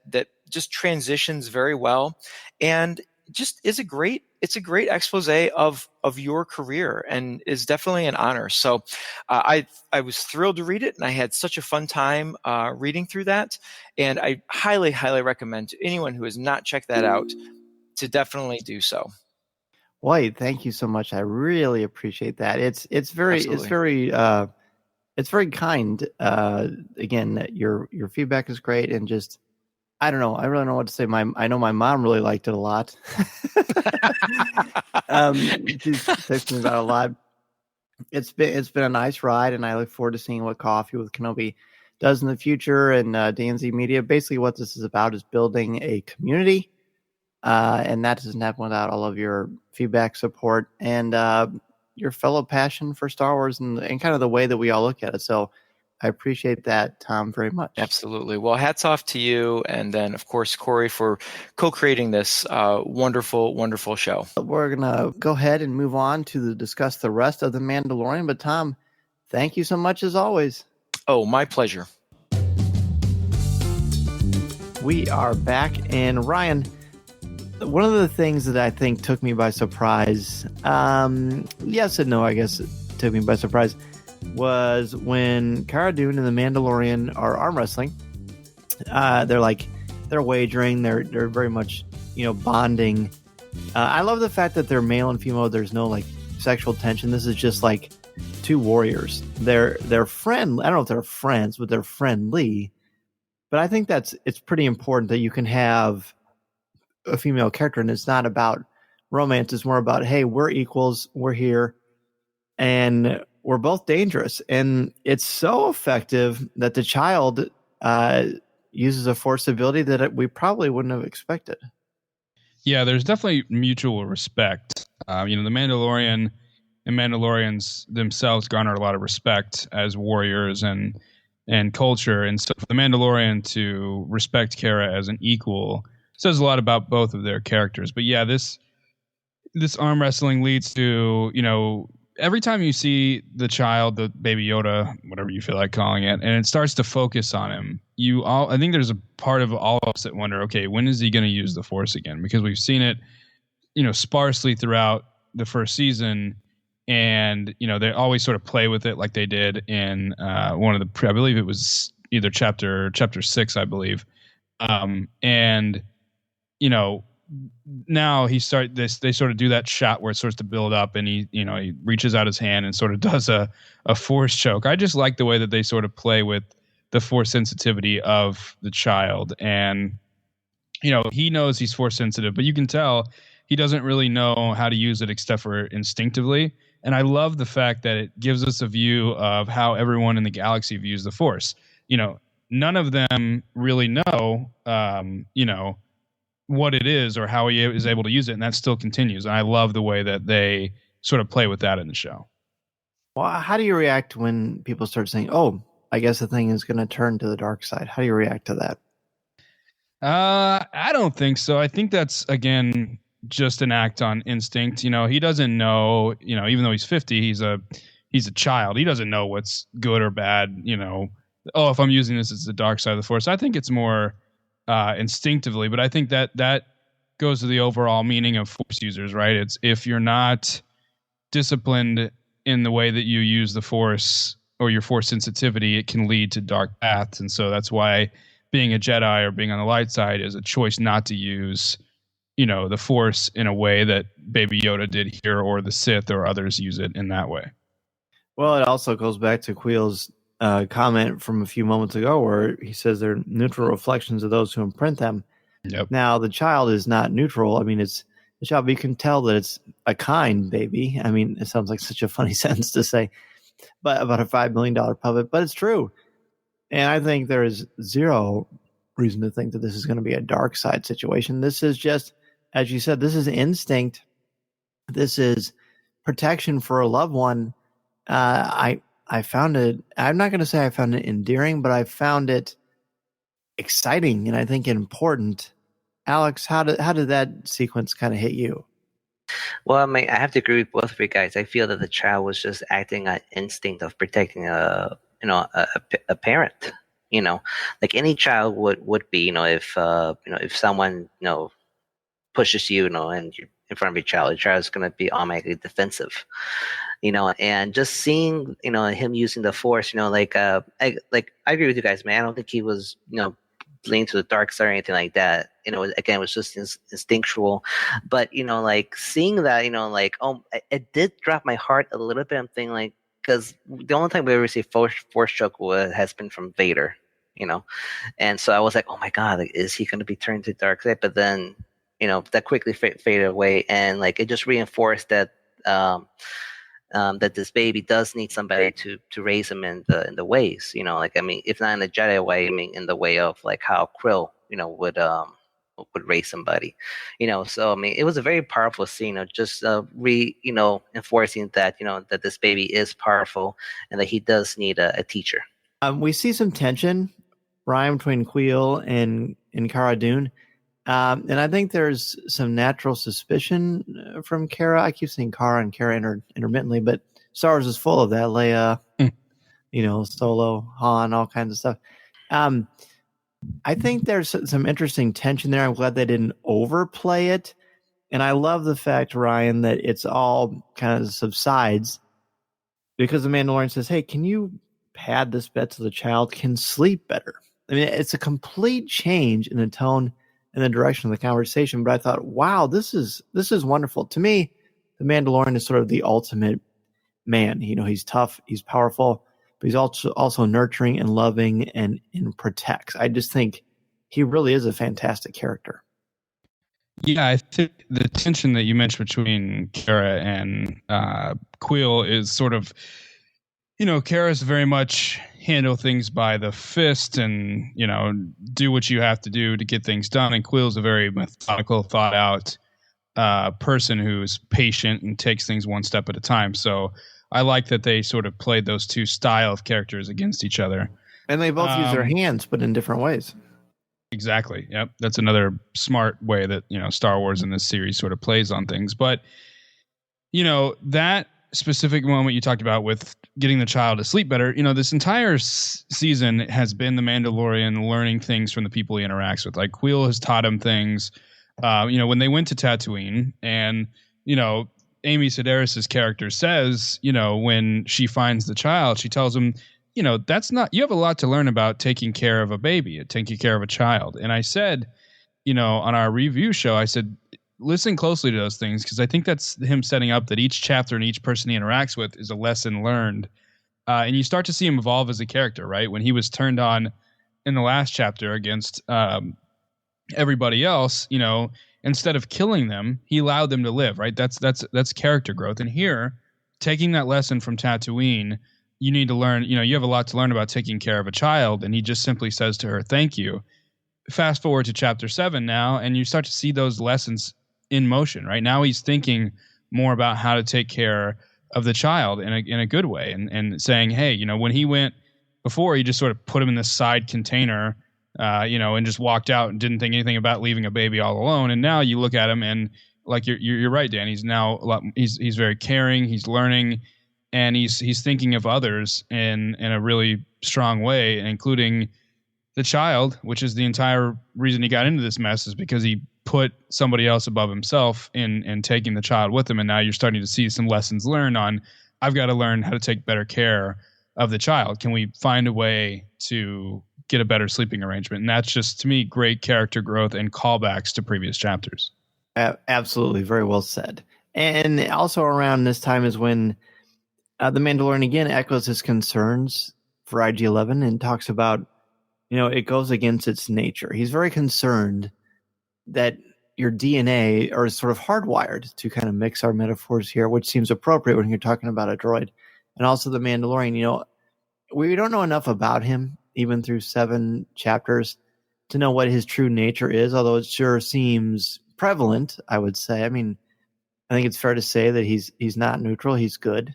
just transitions very well and just is a great expose of your career and is definitely an honor. So I was thrilled to read it and I had such a fun time reading through that. And I highly, highly recommend to anyone who has not checked that out to definitely do so. Wait, thank you so much. I really appreciate that. It's very kind. Again, your feedback is great, and just I don't know. I really don't know what to say. I know my mom really liked it a lot. She's texted me about it a lot. It's been a nice ride, and I look forward to seeing what Coffee with Kenobi does in the future. And Danzy Media, basically, what this is about is building a community, and that doesn't happen without all of your feedback, support, and your fellow passion for Star Wars and kind of the way that we all look at it. So I appreciate that, Tom, very much. Absolutely. Well, hats off to you. And then, of course, Corey for co-creating this wonderful, wonderful show. We're going to go ahead and move on to discuss the rest of The Mandalorian. But, Tom, thank you so much as always. Oh, my pleasure. We are back. And, Ryan, one of the things that I think took me by surprise, yes and no, I guess it took me by surprise, was when Cara Dune and the Mandalorian are arm wrestling. They're wagering. They're very much, bonding. I love the fact that they're male and female. There's no sexual tension. This is just two warriors. They're friend. I don't know if they're friends, but they're friendly. But I think it's pretty important that you can have a female character, and it's not about romance. It's more about, hey, we're equals. We're here, and we're both dangerous. And it's so effective that the child uses a force ability that we probably wouldn't have expected. Yeah, there's definitely mutual respect. The Mandalorian and Mandalorians themselves garner a lot of respect as warriors and culture. And so for the Mandalorian to respect Cara as an equal says a lot about both of their characters. But yeah, this arm wrestling leads to, every time you see the child, the baby Yoda, whatever you feel like calling it, and it starts to focus on him, I think there's a part of all of us that wonder, okay, when is he going to use the Force again? Because we've seen it, sparsely throughout the first season, and they always sort of play with it like they did in one of the, I believe it was either chapter 6, I believe, and now they sort of do that shot where it starts to build up, and he reaches out his hand and sort of does a force choke. I just like the way that they sort of play with the force sensitivity of the child, and he knows he's force sensitive, but you can tell he doesn't really know how to use it except for instinctively. And I love the fact that it gives us a view of how everyone in the galaxy views the Force. None of them really know what it is or how he is able to use it, and that still continues. And I love the way that they sort of play with that in the show. Well, how do you react when people start saying, "Oh, I guess the thing is going to turn to the dark side"? How do you react to that? I don't think so. I think that's, again, just an act on instinct. He doesn't know, even though he's 50, he's a child. He doesn't know what's good or bad. If I'm using this, it's the dark side of the Force. I think it's more instinctively, but I think that goes to the overall meaning of Force users, right? It's if you're not disciplined in the way that you use the Force or your Force sensitivity, it can lead to dark paths. And so that's why being a Jedi or being on the light side is a choice not to use, the Force in a way that Baby Yoda did here, or the Sith or others use it in that way. Well, it also goes back to Quill's comment from a few moments ago where he says they're neutral reflections of those who imprint them. Yep. Now, the child is not neutral. I mean, it's the child, but you can tell that it's a kind baby. I mean, it sounds like such a funny sentence to say, but about a $5 million puppet, but it's true. And I think there is zero reason to think that this is going to be a dark side situation. This is just, as you said, this is instinct. This is protection for a loved one. I found it, I'm not going to say I found it endearing, but I found it exciting and I think important. Alex, how did that sequence kind of hit you? Well, I mean, I have to agree with both of you guys. I feel that the child was just acting on instinct of protecting a parent. Like any child would be. If someone pushes you, and you're in front of your child is going to be automatically defensive. And just seeing him using the Force, I agree with you guys, man. I don't think he was leaning to the dark side or anything like that. Again, it was just instinctual. But seeing that, it did drop my heart a little bit. I'm thinking because the only time we ever see Force choke has been from Vader, and so I was like, oh my god, is he going to be turned to the dark side? But then that quickly faded away, and it just reinforced that that this baby does need somebody to raise him in the ways, if not in the Jedi way, in the way of how Krill, would raise somebody, so it was a very powerful scene of just enforcing that, that this baby is powerful and that he does need a teacher. We see some tension, Ryan, between Quill and Cara Dune. And I think there's some natural suspicion from Cara. I keep saying Cara and Cara intermittently, but Star Wars is full of that. Leia, Solo, Han, all kinds of stuff. I think there's some interesting tension there. I'm glad they didn't overplay it. And I love the fact, Ryan, that it's all kind of subsides because the Mandalorian says, hey, can you pad this bed so the child can sleep better? I mean, it's a complete change in the tone and the direction of the conversation. But I thought, wow, this is wonderful. To me, the Mandalorian is sort of the ultimate man. He's tough, he's powerful, but he's also nurturing and loving and protects. I just think he really is a fantastic character. Yeah, I think the tension that you mentioned between Kara and Quill is sort of, Kara's very much handle things by the fist and, do what you have to do to get things done. And Quill's a very methodical, thought out person who's patient and takes things one step at a time. So I like that they sort of played those two style of characters against each other. And they both use their hands, but in different ways. Exactly. Yep. That's another smart way that, Star Wars in this series sort of plays on things. But, that specific moment you talked about with getting the child to sleep better, this entire season has been the Mandalorian learning things from the people he interacts with. Like Quill has taught him things, when they went to Tatooine and, Amy Sedaris's character says, when she finds the child, she tells him, you have a lot to learn about taking care of a baby, taking care of a child. And I said, on our review show, I said, listen closely to those things, because I think that's him setting up that each chapter and each person he interacts with is a lesson learned. And you start to see him evolve as a character, right? When he was turned on in the last chapter against everybody else, instead of killing them, he allowed them to live, right? That's character growth. And here, taking that lesson from Tatooine, you need to learn, you have a lot to learn about taking care of a child. And he just simply says to her, thank you. Fast forward to chapter 7 now, and you start to see those lessons in motion, right? Now he's thinking more about how to take care of the child in a good way, and saying, hey, when he went before, he just sort of put him in this side container, and just walked out and didn't think anything about leaving a baby all alone. And now you look at him, and like you're right, Dan, he's now he's very caring, he's learning, and he's thinking of others in a really strong way, including the child, which is the entire reason he got into this mess, is because he put somebody else above himself in taking the child with him. And now you're starting to see some lessons learned on, I've got to learn how to take better care of the child. Can we find a way to get a better sleeping arrangement? And that's just, to me, great character growth and callbacks to previous chapters. Absolutely. Very well said. And also around this time is when the Mandalorian again echoes his concerns for IG-11 and talks about, it goes against its nature. He's very concerned that your DNA are sort of hardwired, to kind of mix our metaphors here, which seems appropriate when you're talking about a droid. And also the Mandalorian, we don't know enough about him, even through 7 chapters, to know what his true nature is, although it sure seems prevalent, I would say. I mean, I think it's fair to say that he's not neutral, he's good.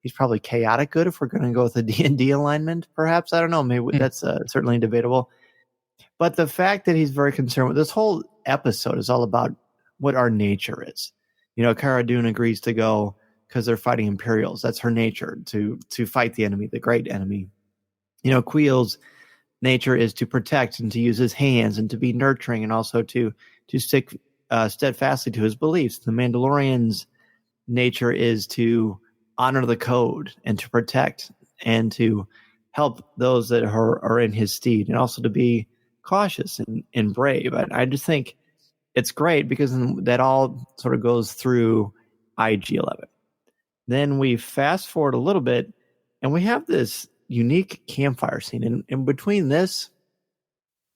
He's probably chaotic good if we're going to go with a D&D alignment, perhaps. I don't know. Maybe that's certainly debatable. But the fact that he's very concerned with this whole episode is all about what our nature is. Cara Dune agrees to go because they're fighting Imperials. That's her nature, to fight the enemy, the great enemy. Quill's nature is to protect and to use his hands and to be nurturing, and also to stick steadfastly to his beliefs. The Mandalorian's nature is to honor the code and to protect and to help those that are in his stead, and also to be cautious and brave. I just think it's great because that all sort of goes through IG-11. Then we fast forward a little bit, and we have this unique campfire scene. And between this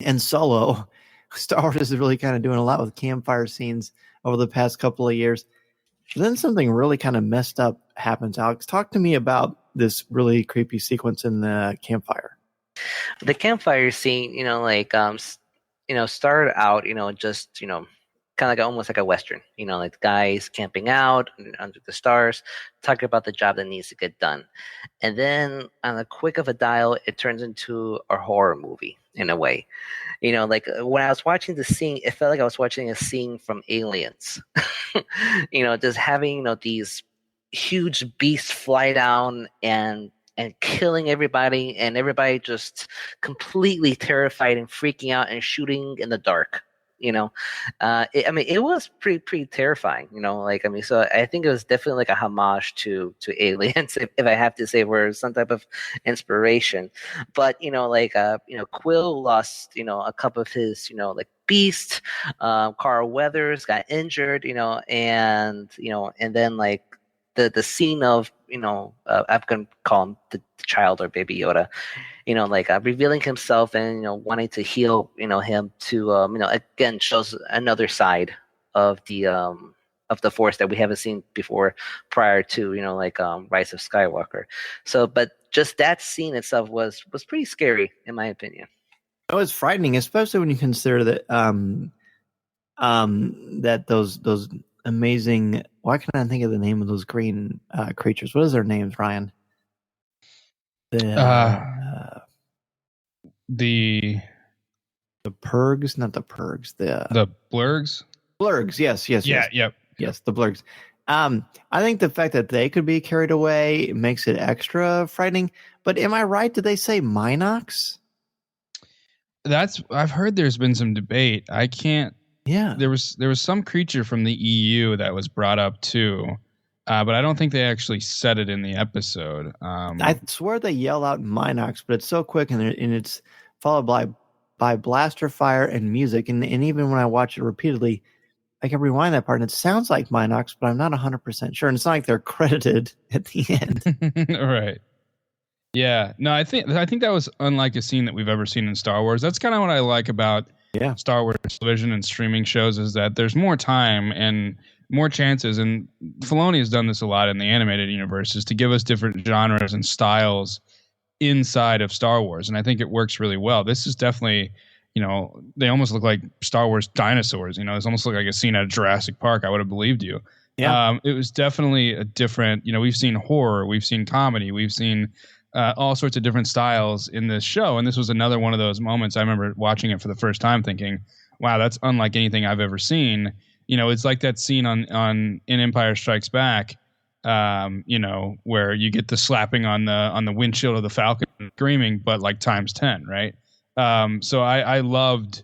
and Solo, Star Wars is really kind of doing a lot with campfire scenes over the past couple of years. Then something really kind of messed up happens. Alex, talk to me about this really creepy sequence in the campfire. The campfire scene, started out, just, kind of like almost like a Western, like the guys camping out under the stars, talking about the job that needs to get done. And then on a quick of a dial, it turns into a horror movie in a way. Like when I was watching the scene, it felt like I was watching a scene from Aliens. Just having, these huge beasts fly down and killing everybody, and everybody just completely terrified and freaking out and shooting in the dark. It was pretty terrifying. So I think it was definitely like a homage to Aliens, if I have to say, where some type of inspiration. But Quill lost a couple of his beasts. Carl Weathers got injured, and then the scene of, I'm gonna call him the child or Baby Yoda, revealing himself and wanting to heal him to again shows another side of the Force that we haven't seen before prior to Rise of Skywalker. So, but just that scene itself was pretty scary in my opinion. It was frightening, especially when you consider that that those amazing. Why can't I think of the name of those green creatures? What is their names, Ryan? The Purgs, not the Purgs. The Blurgs. Blurgs, yes. Yeah, yep. Yes, the Blurgs. I think the fact that they could be carried away makes it extra frightening. But am I right? Did they say Minox? I've heard there's been some debate. I can't. Yeah. There was some creature from the EU that was brought up too, but I don't think they actually said it in the episode. I swear they yell out Minox, but it's so quick and it's followed by blaster fire and music. And even when I watch it repeatedly, I can rewind that part and it sounds like Minox, but I'm not 100% sure. And it's not like they're credited at the end. Right. Yeah. No, I think that was unlike a scene that we've ever seen in Star Wars. That's kind of what I like about Star Wars television and streaming shows, is that there's more time and more chances. And Filoni has done this a lot in the animated universe, is to give us different genres and styles inside of Star Wars. And I think it works really well. This is definitely, they almost look like Star Wars dinosaurs. It's almost like a scene at Jurassic Park. I would have believed you. Yeah. It was definitely a different, we've seen horror, we've seen comedy, we've seen all sorts of different styles in this show. And this was another one of those moments. I remember watching it for the first time thinking, wow, that's unlike anything I've ever seen. It's like that scene in Empire Strikes Back, where you get the slapping on the windshield of the Falcon screaming, but like times 10, right? So I loved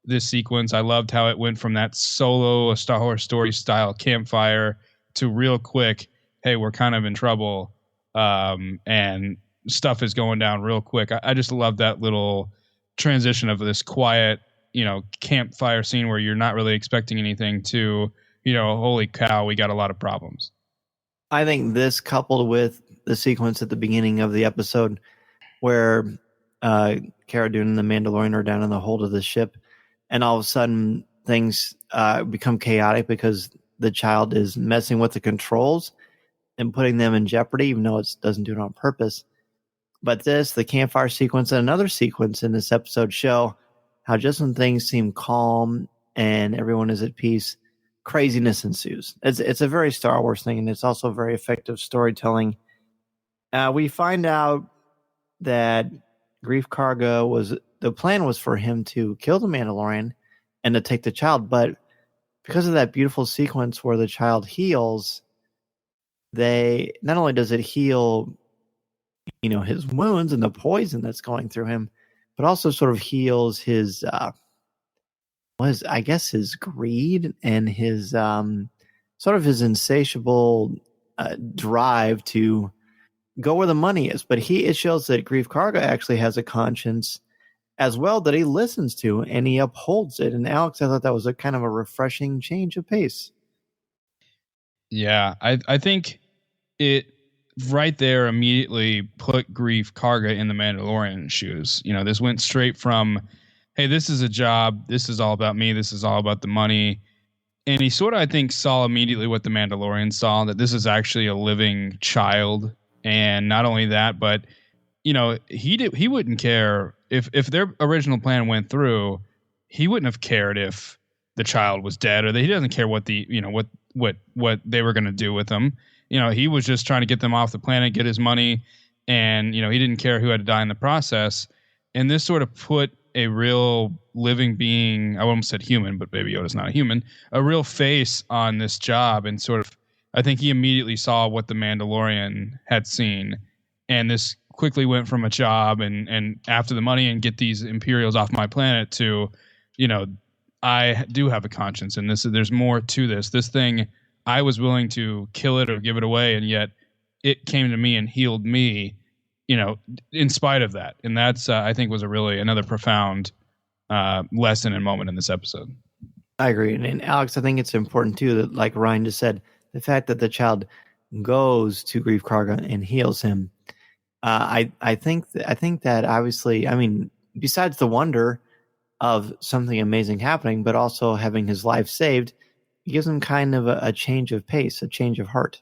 this sequence. I loved how it went from that solo, a Star Wars story style campfire to real quick, hey, we're kind of in trouble. And stuff is going down real quick. I just love that little transition of this quiet, campfire scene where you're not really expecting anything to, holy cow, we got a lot of problems. I think this, coupled with the sequence at the beginning of the episode where Cara Dune and the Mandalorian are down in the hold of the ship, and all of a sudden things become chaotic because the child is messing with the controls and putting them in jeopardy, even though it doesn't do it on purpose. But the campfire sequence, and another sequence in this episode show how just when things seem calm and everyone is at peace, craziness ensues. It's a very Star Wars thing, and it's also very effective storytelling. We find out that Grief Karga the plan was for him to kill the Mandalorian and to take the child, but because of that beautiful sequence where the child heals, not only does it heal, his wounds and the poison that's going through him, but also sort of heals his, his greed and his sort of his insatiable drive to go where the money is. But it shows that Grief Karga actually has a conscience as well that he listens to, and he upholds it. And Alex, I thought that was a kind of a refreshing change of pace. Yeah, I think it right there immediately put Grief Karga in the Mandalorian shoes. This went straight from, hey, this is a job, this is all about me, this is all about the money. And he sort of, I think, saw immediately what the Mandalorian saw, that this is actually a living child. And not only that, but he wouldn't care if their original plan went through. He wouldn't have cared if the child was dead, or he doesn't care what what they were going to do with them. He was just trying to get them off the planet, get his money, and he didn't care who had to die in the process. And this sort of put a real living being, I almost said human, but Baby Yoda's not a human, a real face on this job. And sort of, I think he immediately saw what the Mandalorian had seen, and this quickly went from a job and after the money and get these Imperials off my planet to, I do have a conscience, and there's more to this. This thing, I was willing to kill it or give it away, and yet it came to me and healed me, in spite of that. And that's, I think, was another profound lesson and moment in this episode. I agree. And Alex, I think it's important too that, like Ryan just said, the fact that the child goes to Grief Karga and heals him. I think that obviously, I mean, besides the wonder of something amazing happening, but also having his life saved, it gives him kind of a change of pace, a change of heart.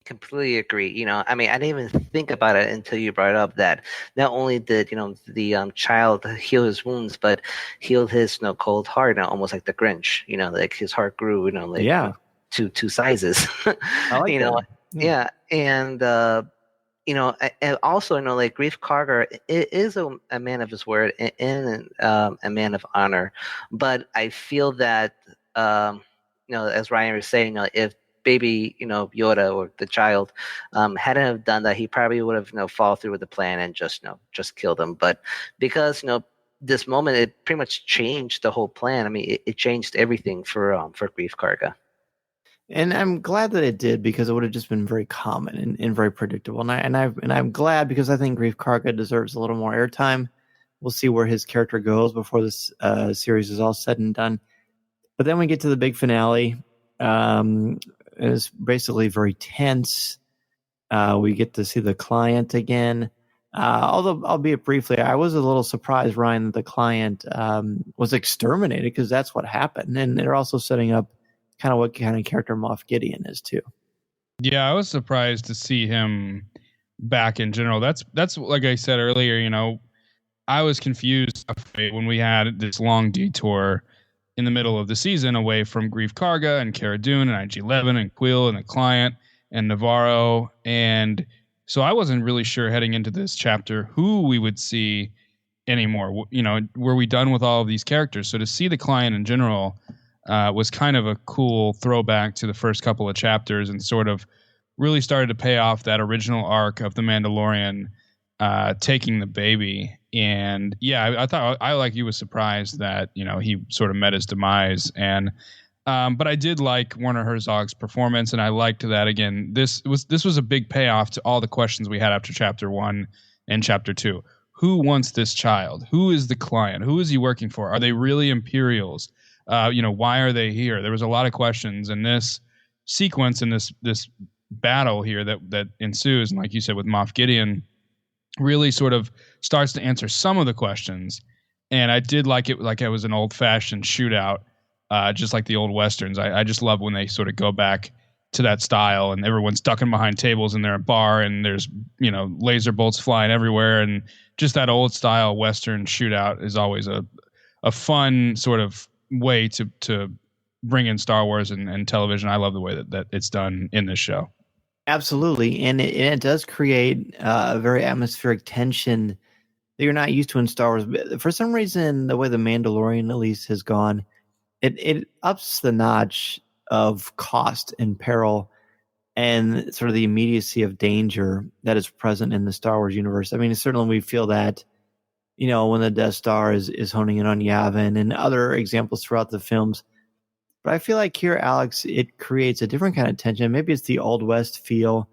Completely agree. I mean, I didn't even think about it until you brought up that not only did the child heal his wounds, but healed his cold heart, almost like the Grinch. Like his heart grew, like Yeah. two sizes. I like that. Yeah, and and also like Grief Karga is a man of his word and a man of honor, but I feel that as Ryan was saying, if baby Yoda or the child hadn't have done that, he probably would have fall through with the plan and just killed him. But because this moment, it pretty much changed the whole plan. I mean, it changed everything for Grief Karga. And I'm glad that it did, because it would have just been very common and very predictable. And I'm glad, because I think Grief Karga deserves a little more airtime. We'll see where his character goes before this series is all said and done. But then we get to the big finale. It's basically very tense. We get to see the client again. Although, albeit briefly, I was a little surprised, Ryan, that the client was exterminated, because that's what happened. And they're also setting up kind of what kind of character Moff Gideon is too. Yeah, I was surprised to see him back in general. That's like I said earlier, I was confused when we had this long detour in the middle of the season away from Grief Karga and Cara Dune and IG-11 and Quill and the client and Navarro. And so I wasn't really sure heading into this chapter who we would see anymore. Were we done with all of these characters? So to see the client in general was kind of a cool throwback to the first couple of chapters, and sort of really started to pay off that original arc of the Mandalorian taking the baby. And yeah, I thought I like you was surprised that he sort of met his demise. And but I did like Werner Herzog's performance, and I liked that again. This was a big payoff to all the questions we had after chapter 1 and chapter 2. Who wants this child? Who is the client? Who is he working for? Are they really Imperials? Why are they here? There was a lot of questions, and this sequence and this battle here that ensues, and like you said with Moff Gideon, really sort of starts to answer some of the questions. And I did like it was an old-fashioned shootout, just like the old westerns. I just love when they sort of go back to that style, and everyone's ducking behind tables in their bar, and there's laser bolts flying everywhere, and just that old style western shootout is always a fun sort of way to bring in Star Wars and television. I love the way that it's done in this show. Absolutely. And it does create a very atmospheric tension that you're not used to in Star Wars. For some reason, the way The Mandalorian at least has gone, it ups the notch of cost and peril and sort of the immediacy of danger that is present in the Star Wars universe. I mean, certainly we feel that when the Death Star is honing in on Yavin, and other examples throughout the films. But I feel like here, Alex, it creates a different kind of tension. Maybe it's the Old West feel.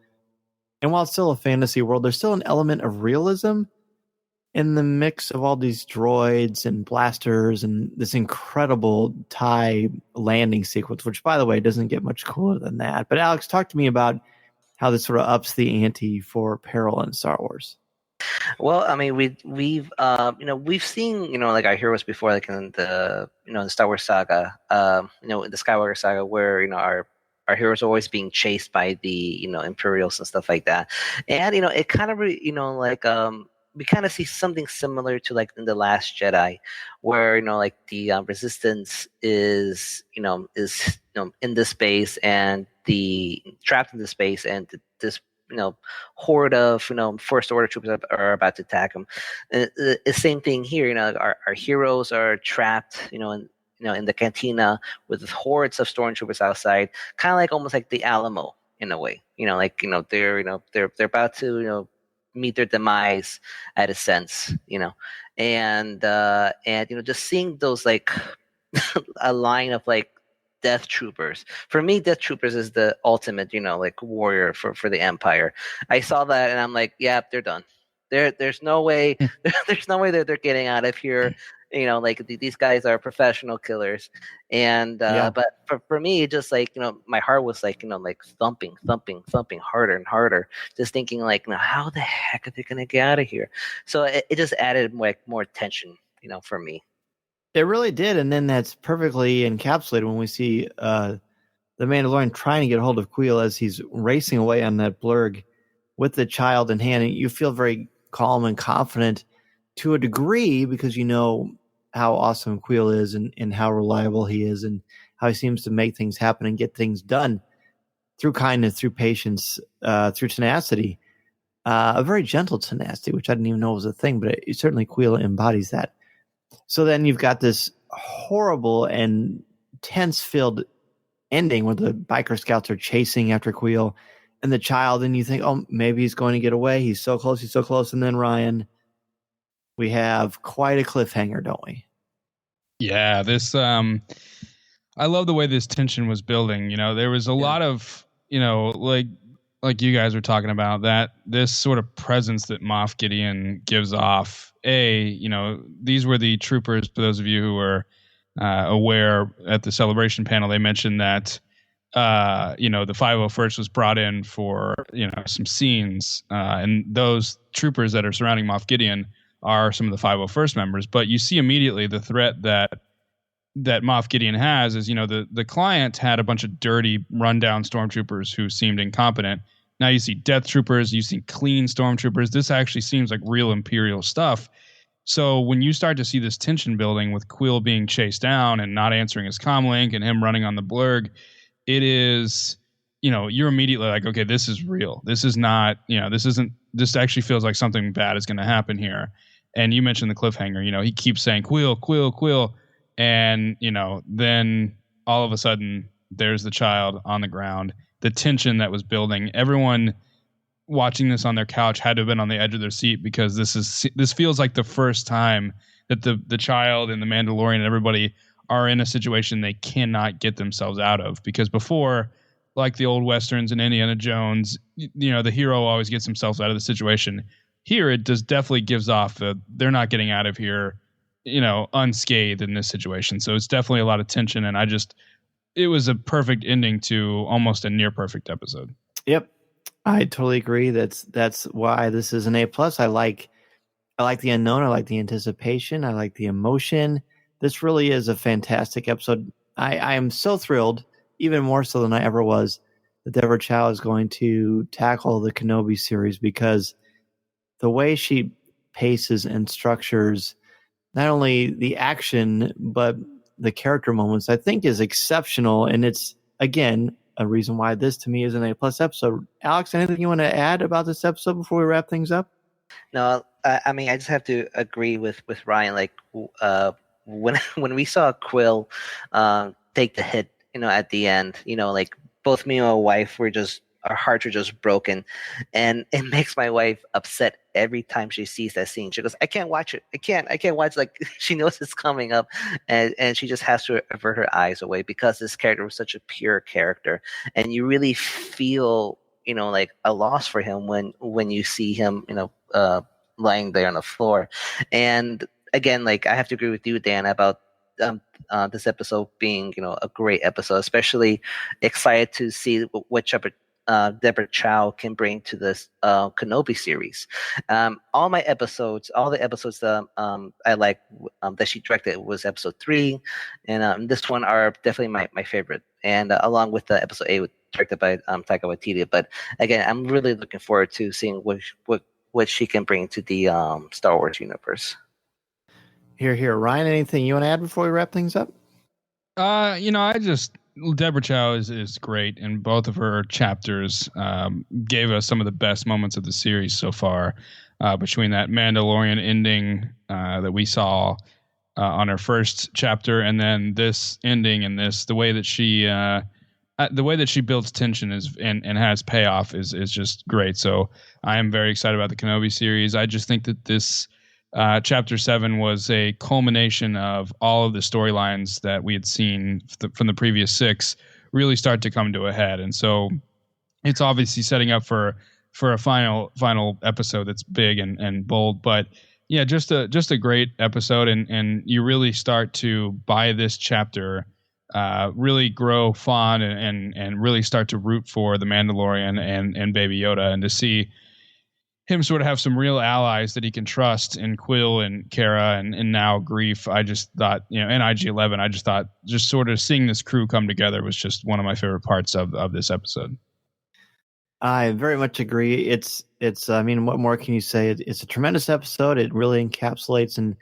And while it's still a fantasy world, there's still an element of realism in the mix of all these droids and blasters and this incredible TIE landing sequence, which, by the way, doesn't get much cooler than that. But Alex, talk to me about how this sort of ups the ante for peril in Star Wars. Well, I mean, we've seen like our heroes before, like in the the Star Wars saga, in the Skywalker saga, where our heroes are always being chased by the Imperials and stuff like that, and it kind of we kind of see something similar to like in The Last Jedi, where like the Resistance is in this space, and the trapped in this space, and this horde of First Order troopers are about to attack them. The same thing here. Our heroes are trapped in the cantina with hordes of stormtroopers outside, kind of like almost like the Alamo in a way. They're about to meet their demise at a sense. And just seeing those like a line of like Death Troopers. For me, Death Troopers is the ultimate, like warrior for the Empire. I saw that and I'm like, yeah, they're done. There's no way. There's no way that they're getting out of here. like these guys are professional killers. And but for me, just like, my heart was like, like thumping harder and harder, just thinking like, how the heck are they gonna get out of here? So it just added like more tension, for me. It really did, and then that's perfectly encapsulated when we see the Mandalorian trying to get hold of Kuiil as he's racing away on that blurg with the child in hand. And you feel very calm and confident to a degree because you know how awesome Kuiil is and how reliable he is and how he seems to make things happen and get things done through kindness, through patience, through tenacity. A very gentle tenacity, which I didn't even know was a thing, but certainly Kuiil embodies that. So then you've got this horrible and tense-filled ending where the biker scouts are chasing after Kuiil and the child, and you think, oh, maybe he's going to get away. He's so close. And then, Ryan, we have quite a cliffhanger, don't we? Yeah, this I love the way this tension was building. There was a lot of, like you guys were talking about, that this sort of presence that Moff Gideon gives off. These were the troopers, for those of you who were aware at the celebration panel, they mentioned that, the 501st was brought in for, some scenes, and those troopers that are surrounding Moff Gideon are some of the 501st members. But you see immediately the threat that Moff Gideon has is, the client had a bunch of dirty, rundown stormtroopers who seemed incompetent. Now you see death troopers, you see clean stormtroopers. This actually seems like real Imperial stuff. So when you start to see this tension building with Kuiil being chased down and not answering his comlink and him running on the blurg, it is, you're immediately like, okay, this is real. This is not, this actually feels like something bad is going to happen here. And you mentioned the cliffhanger, he keeps saying Kuiil. And, then all of a sudden there's the child on the ground. The tension that was building, everyone watching this on their couch had to have been on the edge of their seat because this feels like the first time that the child and the Mandalorian and everybody are in a situation they cannot get themselves out of. Because before, like the old Westerns and Indiana Jones, the hero always gets himself out of the situation. Here, it definitely gives off they're not getting out of here, unscathed in this situation. So it's definitely a lot of tension, and it was a perfect ending to almost a near perfect episode. Yep. I totally agree. That's why this is an A+. I like the unknown. I like the anticipation. I like the emotion. This really is a fantastic episode. I am so thrilled, even more so than I ever was, that Deborah Chow is going to tackle the Kenobi series, because the way she paces and structures not only the action, but the character moments, I think is exceptional. And it's, again, a reason why this to me is an A+ episode. Alex, anything you want to add about this episode before we wrap things up? No, I mean, I just have to agree with Ryan. Like, when we saw Kuiil take the hit, at the end, like both me and my wife our hearts are just broken, and it makes my wife upset every time she sees that scene. She goes, I can't watch it. I can't watch. Like, she knows it's coming up, and she just has to avert her eyes away because this character was such a pure character, and you really feel, like a loss for him when you see him, lying there on the floor. And again, like, I have to agree with you, Dan, about this episode being, a great episode. Especially excited to see what Deborah Chow can bring to this Kenobi series. All the episodes that I like that she directed was episode 3, and this one are definitely my favorite. And along with the episode 8 directed by Taika Waititi. But again, I'm really looking forward to seeing what she can bring to the Star Wars universe. Here, Ryan. Anything you want to add before we wrap things up? Deborah Chow is great, and both of her chapters gave us some of the best moments of the series so far. Between that Mandalorian ending that we saw on her first chapter, and then this ending, and the way that she builds tension and has payoff is just great. So I am very excited about the Kenobi series. I just think that this chapter 7 was a culmination of all of the storylines that we had seen from the previous 6 really start to come to a head. And so it's obviously setting up for a final episode that's big and bold. But Yeah, just a great episode, and you really start to, by this chapter, really grow fond and really start to root for the Mandalorian and Baby Yoda, and to see him sort of have some real allies that he can trust in Quill and Kara and now Grief. I just thought, and IG-11, I just thought just sort of seeing this crew come together was just one of my favorite parts of this episode. I very much agree. It's. I mean, what more can you say? It's a tremendous episode. It really encapsulates and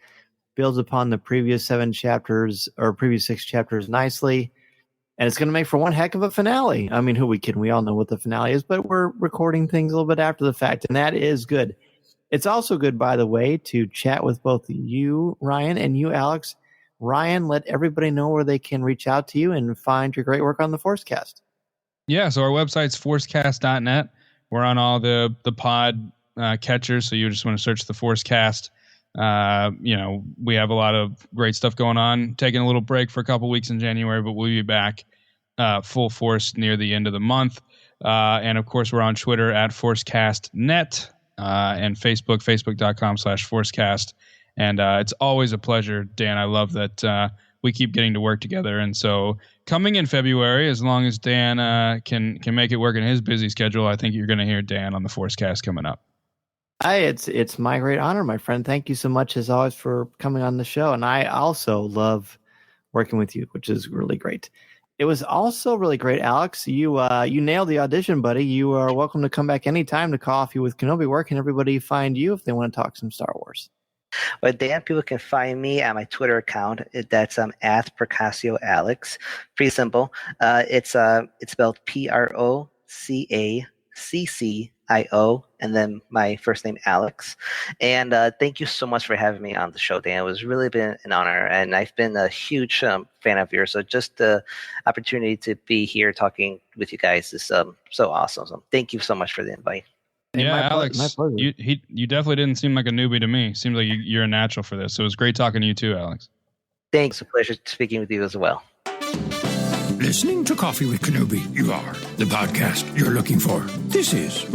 builds upon the previous 7 chapters or previous 6 chapters nicely, and it's going to make for one heck of a finale. I mean, who we kidding? We all know what the finale is, but we're recording things a little bit after the fact, and that is good. It's also good, by the way, to chat with both you, Ryan, and you, Alex. Ryan, let everybody know where they can reach out to you and find your great work on the Forcecast. Yeah, so our website's forcecast.net. We're on all the pod catchers, so you just want to search the Forcecast. We have a lot of great stuff going on. Taking a little break for a couple weeks in January, but we'll be back full force near the end of the month. And of course, we're on Twitter at ForcecastNet and Facebook, facebook.com/Forcecast. And it's always a pleasure, Dan. I love that we keep getting to work together. And so coming in February, as long as Dan can make it work in his busy schedule, I think you're going to hear Dan on the Forcecast coming up. It's my great honor, my friend. Thank you so much, as always, for coming on the show. And I also love working with you, which is really great. It was also really great, Alex. You nailed the audition, buddy. You are welcome to come back anytime to Coffee with Kenobi. Where can everybody find you if they want to talk some Star Wars? Well, Dan, people can find me at my Twitter account. That's at Procaccio Alex. Pretty simple. It's spelled PROCACCIO, and then my first name, Alex. And thank you so much for having me on the show, Dan. It was really been an honor, and I've been a huge fan of yours. So just the opportunity to be here talking with you guys is so awesome. So thank you so much for the invite. Yeah, Alex, you definitely didn't seem like a newbie to me. Seems like you're a natural for this. So it was great talking to you too, Alex. Thanks. A pleasure speaking with you as well. Listening to Coffee with Kenobi, you are the podcast you're looking for. This is...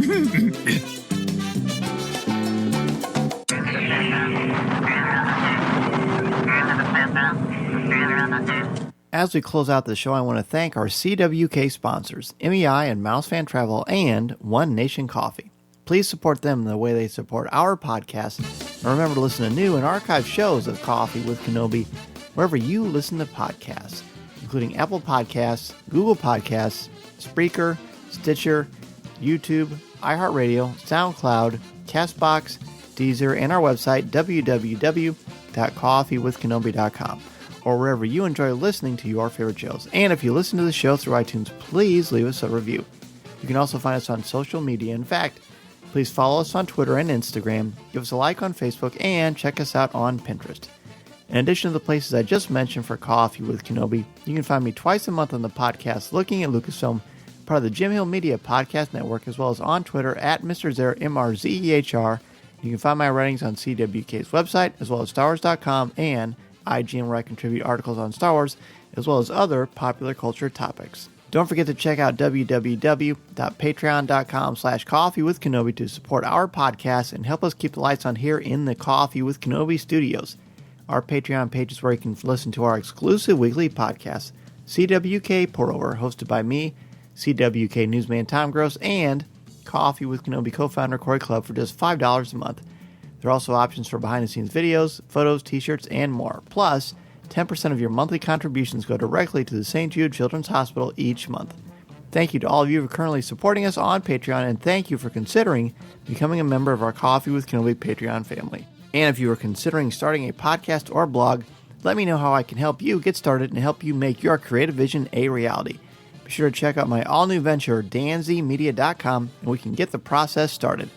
As we close out the show, I want to thank our CWK sponsors, MEI and Mousefan Travel, and One Nation Coffee. Please support them the way they support our podcast. And remember to listen to new and archived shows of Coffee with Kenobi wherever you listen to podcasts, including Apple Podcasts, Google Podcasts, Spreaker, Stitcher, YouTube, iHeartRadio, SoundCloud, CastBox, Deezer, and our website, www.coffeewithkenobi.com, or wherever you enjoy listening to your favorite shows. And if you listen to the show through iTunes, please leave us a review. You can also find us on social media. In fact, please follow us on Twitter and Instagram, give us a like on Facebook, and check us out on Pinterest. In addition to the places I just mentioned for Coffee with Kenobi, you can find me twice a month on the podcast Looking at Lucasfilm, part of the Jim Hill Media Podcast Network, as well as on Twitter at Mr. Zer, MRZEHR. You can find my writings on CWK's website, as well as StarWars.com and IGN, where I contribute articles on Star Wars, as well as other popular culture topics. Don't forget to check out www.patreon.com/Coffee with Kenobi to support our podcast and help us keep the lights on here in the Coffee with Kenobi studios. Our Patreon page is where you can listen to our exclusive weekly podcast, CWK Pour-Over, hosted by me, CWK newsman Tom Gross, and Coffee with Kenobi co-founder Corey Clubb for just $5 a month. There are also options for behind-the-scenes videos, photos, t-shirts, and more. Plus, 10% of your monthly contributions go directly to the St. Jude Children's Hospital each month. Thank you to all of you who are currently supporting us on Patreon, and thank you for considering becoming a member of our Coffee with Kenobi Patreon family. And if you are considering starting a podcast or blog, let me know how I can help you get started and help you make your creative vision a reality. Be sure to check out my all-new venture, danzmedia.com, and we can get the process started.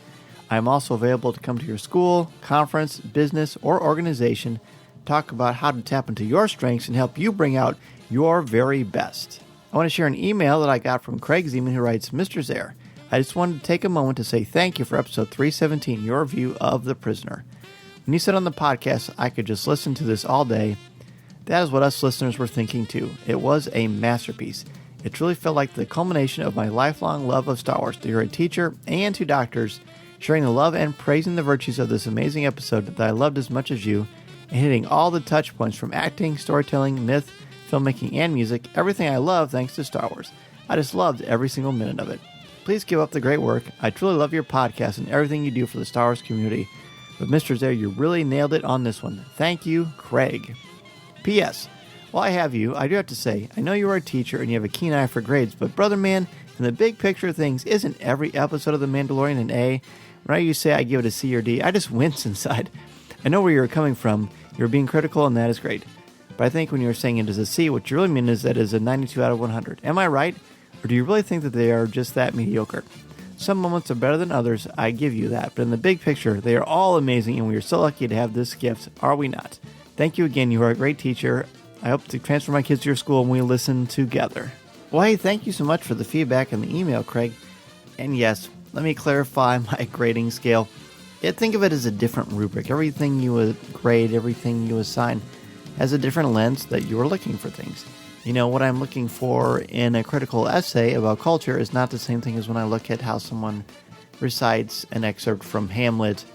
I am also available to come to your school, conference, business, or organization, talk about how to tap into your strengths and help you bring out your very best. I want to share an email that I got from Craig Zeman, who writes, Mr. Zer, I just wanted to take a moment to say thank you for episode 317, your review of The Prisoner. When you said on the podcast, I could just listen to this all day, that is what us listeners were thinking too. It was a masterpiece. It truly felt like the culmination of my lifelong love of Star Wars. To hear a teacher and two doctors sharing the love and praising the virtues of this amazing episode that I loved as much as you, and hitting all the touch points from acting, storytelling, myth, filmmaking, and music, everything I love thanks to Star Wars. I just loved every single minute of it. Please keep up the great work. I truly love your podcast and everything you do for the Star Wars community. But Mr. Zare, you really nailed it on this one. Thank you, Craig. P.S. While I have you, I do have to say, I know you are a teacher and you have a keen eye for grades, but brother man, in the big picture of things, isn't every episode of The Mandalorian an A? When you say I give it a C or D, I just wince inside. I know where you're coming from. You're being critical, and that is great. But I think when you're saying it is a C, what you really mean is that it is a 92 out of 100. Am I right? Or do you really think that they are just that mediocre? Some moments are better than others, I give you that. But in the big picture, they are all amazing, and we are so lucky to have this gift, are we not? Thank you again. You are a great teacher. I hope to transfer my kids to your school and we listen together. Well, hey, thank you so much for the feedback and the email, Craig. And yes, let me clarify my grading scale. Think of it as a different rubric. Everything you would grade, everything you assign has a different lens that you are looking for things. You know, what I'm looking for in a critical essay about culture is not the same thing as when I look at how someone recites an excerpt from Hamlet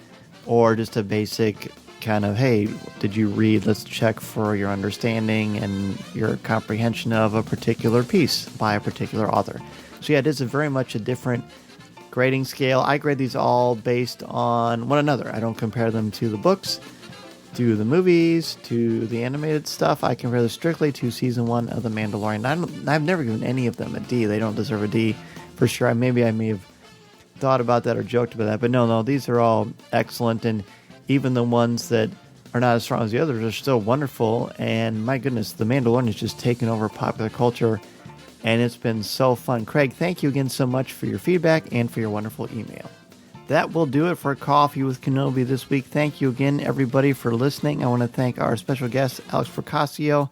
or just a basic kind of, hey, did you read? Let's check for your understanding and your comprehension of a particular piece by a particular author. So yeah, it is very much a different grading scale. I grade these all based on one another. I don't compare them to the books, to the movies, to the animated stuff. I compare this strictly to season 1 of The Mandalorian. I've never given any of them a D. They don't deserve a D for sure. Maybe I may have thought about that or joked about that, but no, these are all excellent, and even the ones that are not as strong as the others are still wonderful. And my goodness, The Mandalorian is just taking over popular culture, and it's been so fun. Craig, thank you again so much for your feedback and for your wonderful email. That will do it for Coffee with Kenobi this week. Thank you again, everybody, for listening. I want to thank our special guests, Alex Procaccio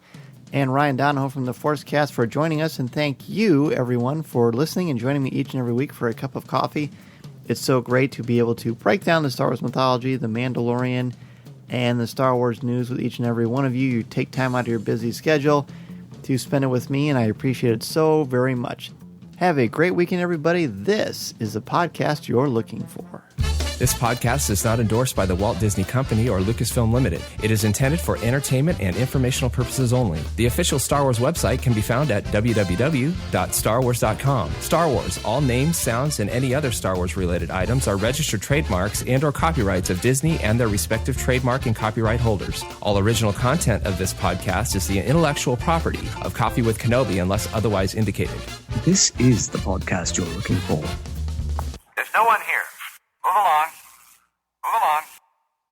and Ryan Donoho from the Forcecast, for joining us. And thank you, everyone, for listening and joining me each and every week for a cup of coffee. It's so great to be able to break down the Star Wars mythology, The Mandalorian, and the Star Wars news with each and every one of you. You take time out of your busy schedule to spend it with me, and I appreciate it so very much. Have a great weekend, everybody. This is the podcast you're looking for. This podcast is not endorsed by the Walt Disney Company or Lucasfilm Limited. It is intended for entertainment and informational purposes only. The official Star Wars website can be found at www.starwars.com. Star Wars, all names, sounds, and any other Star Wars-related items are registered trademarks and or copyrights of Disney and their respective trademark and copyright holders. All original content of this podcast is the intellectual property of Coffee with Kenobi unless otherwise indicated. This is the podcast you're looking for. There's no one here. Move along. Move along.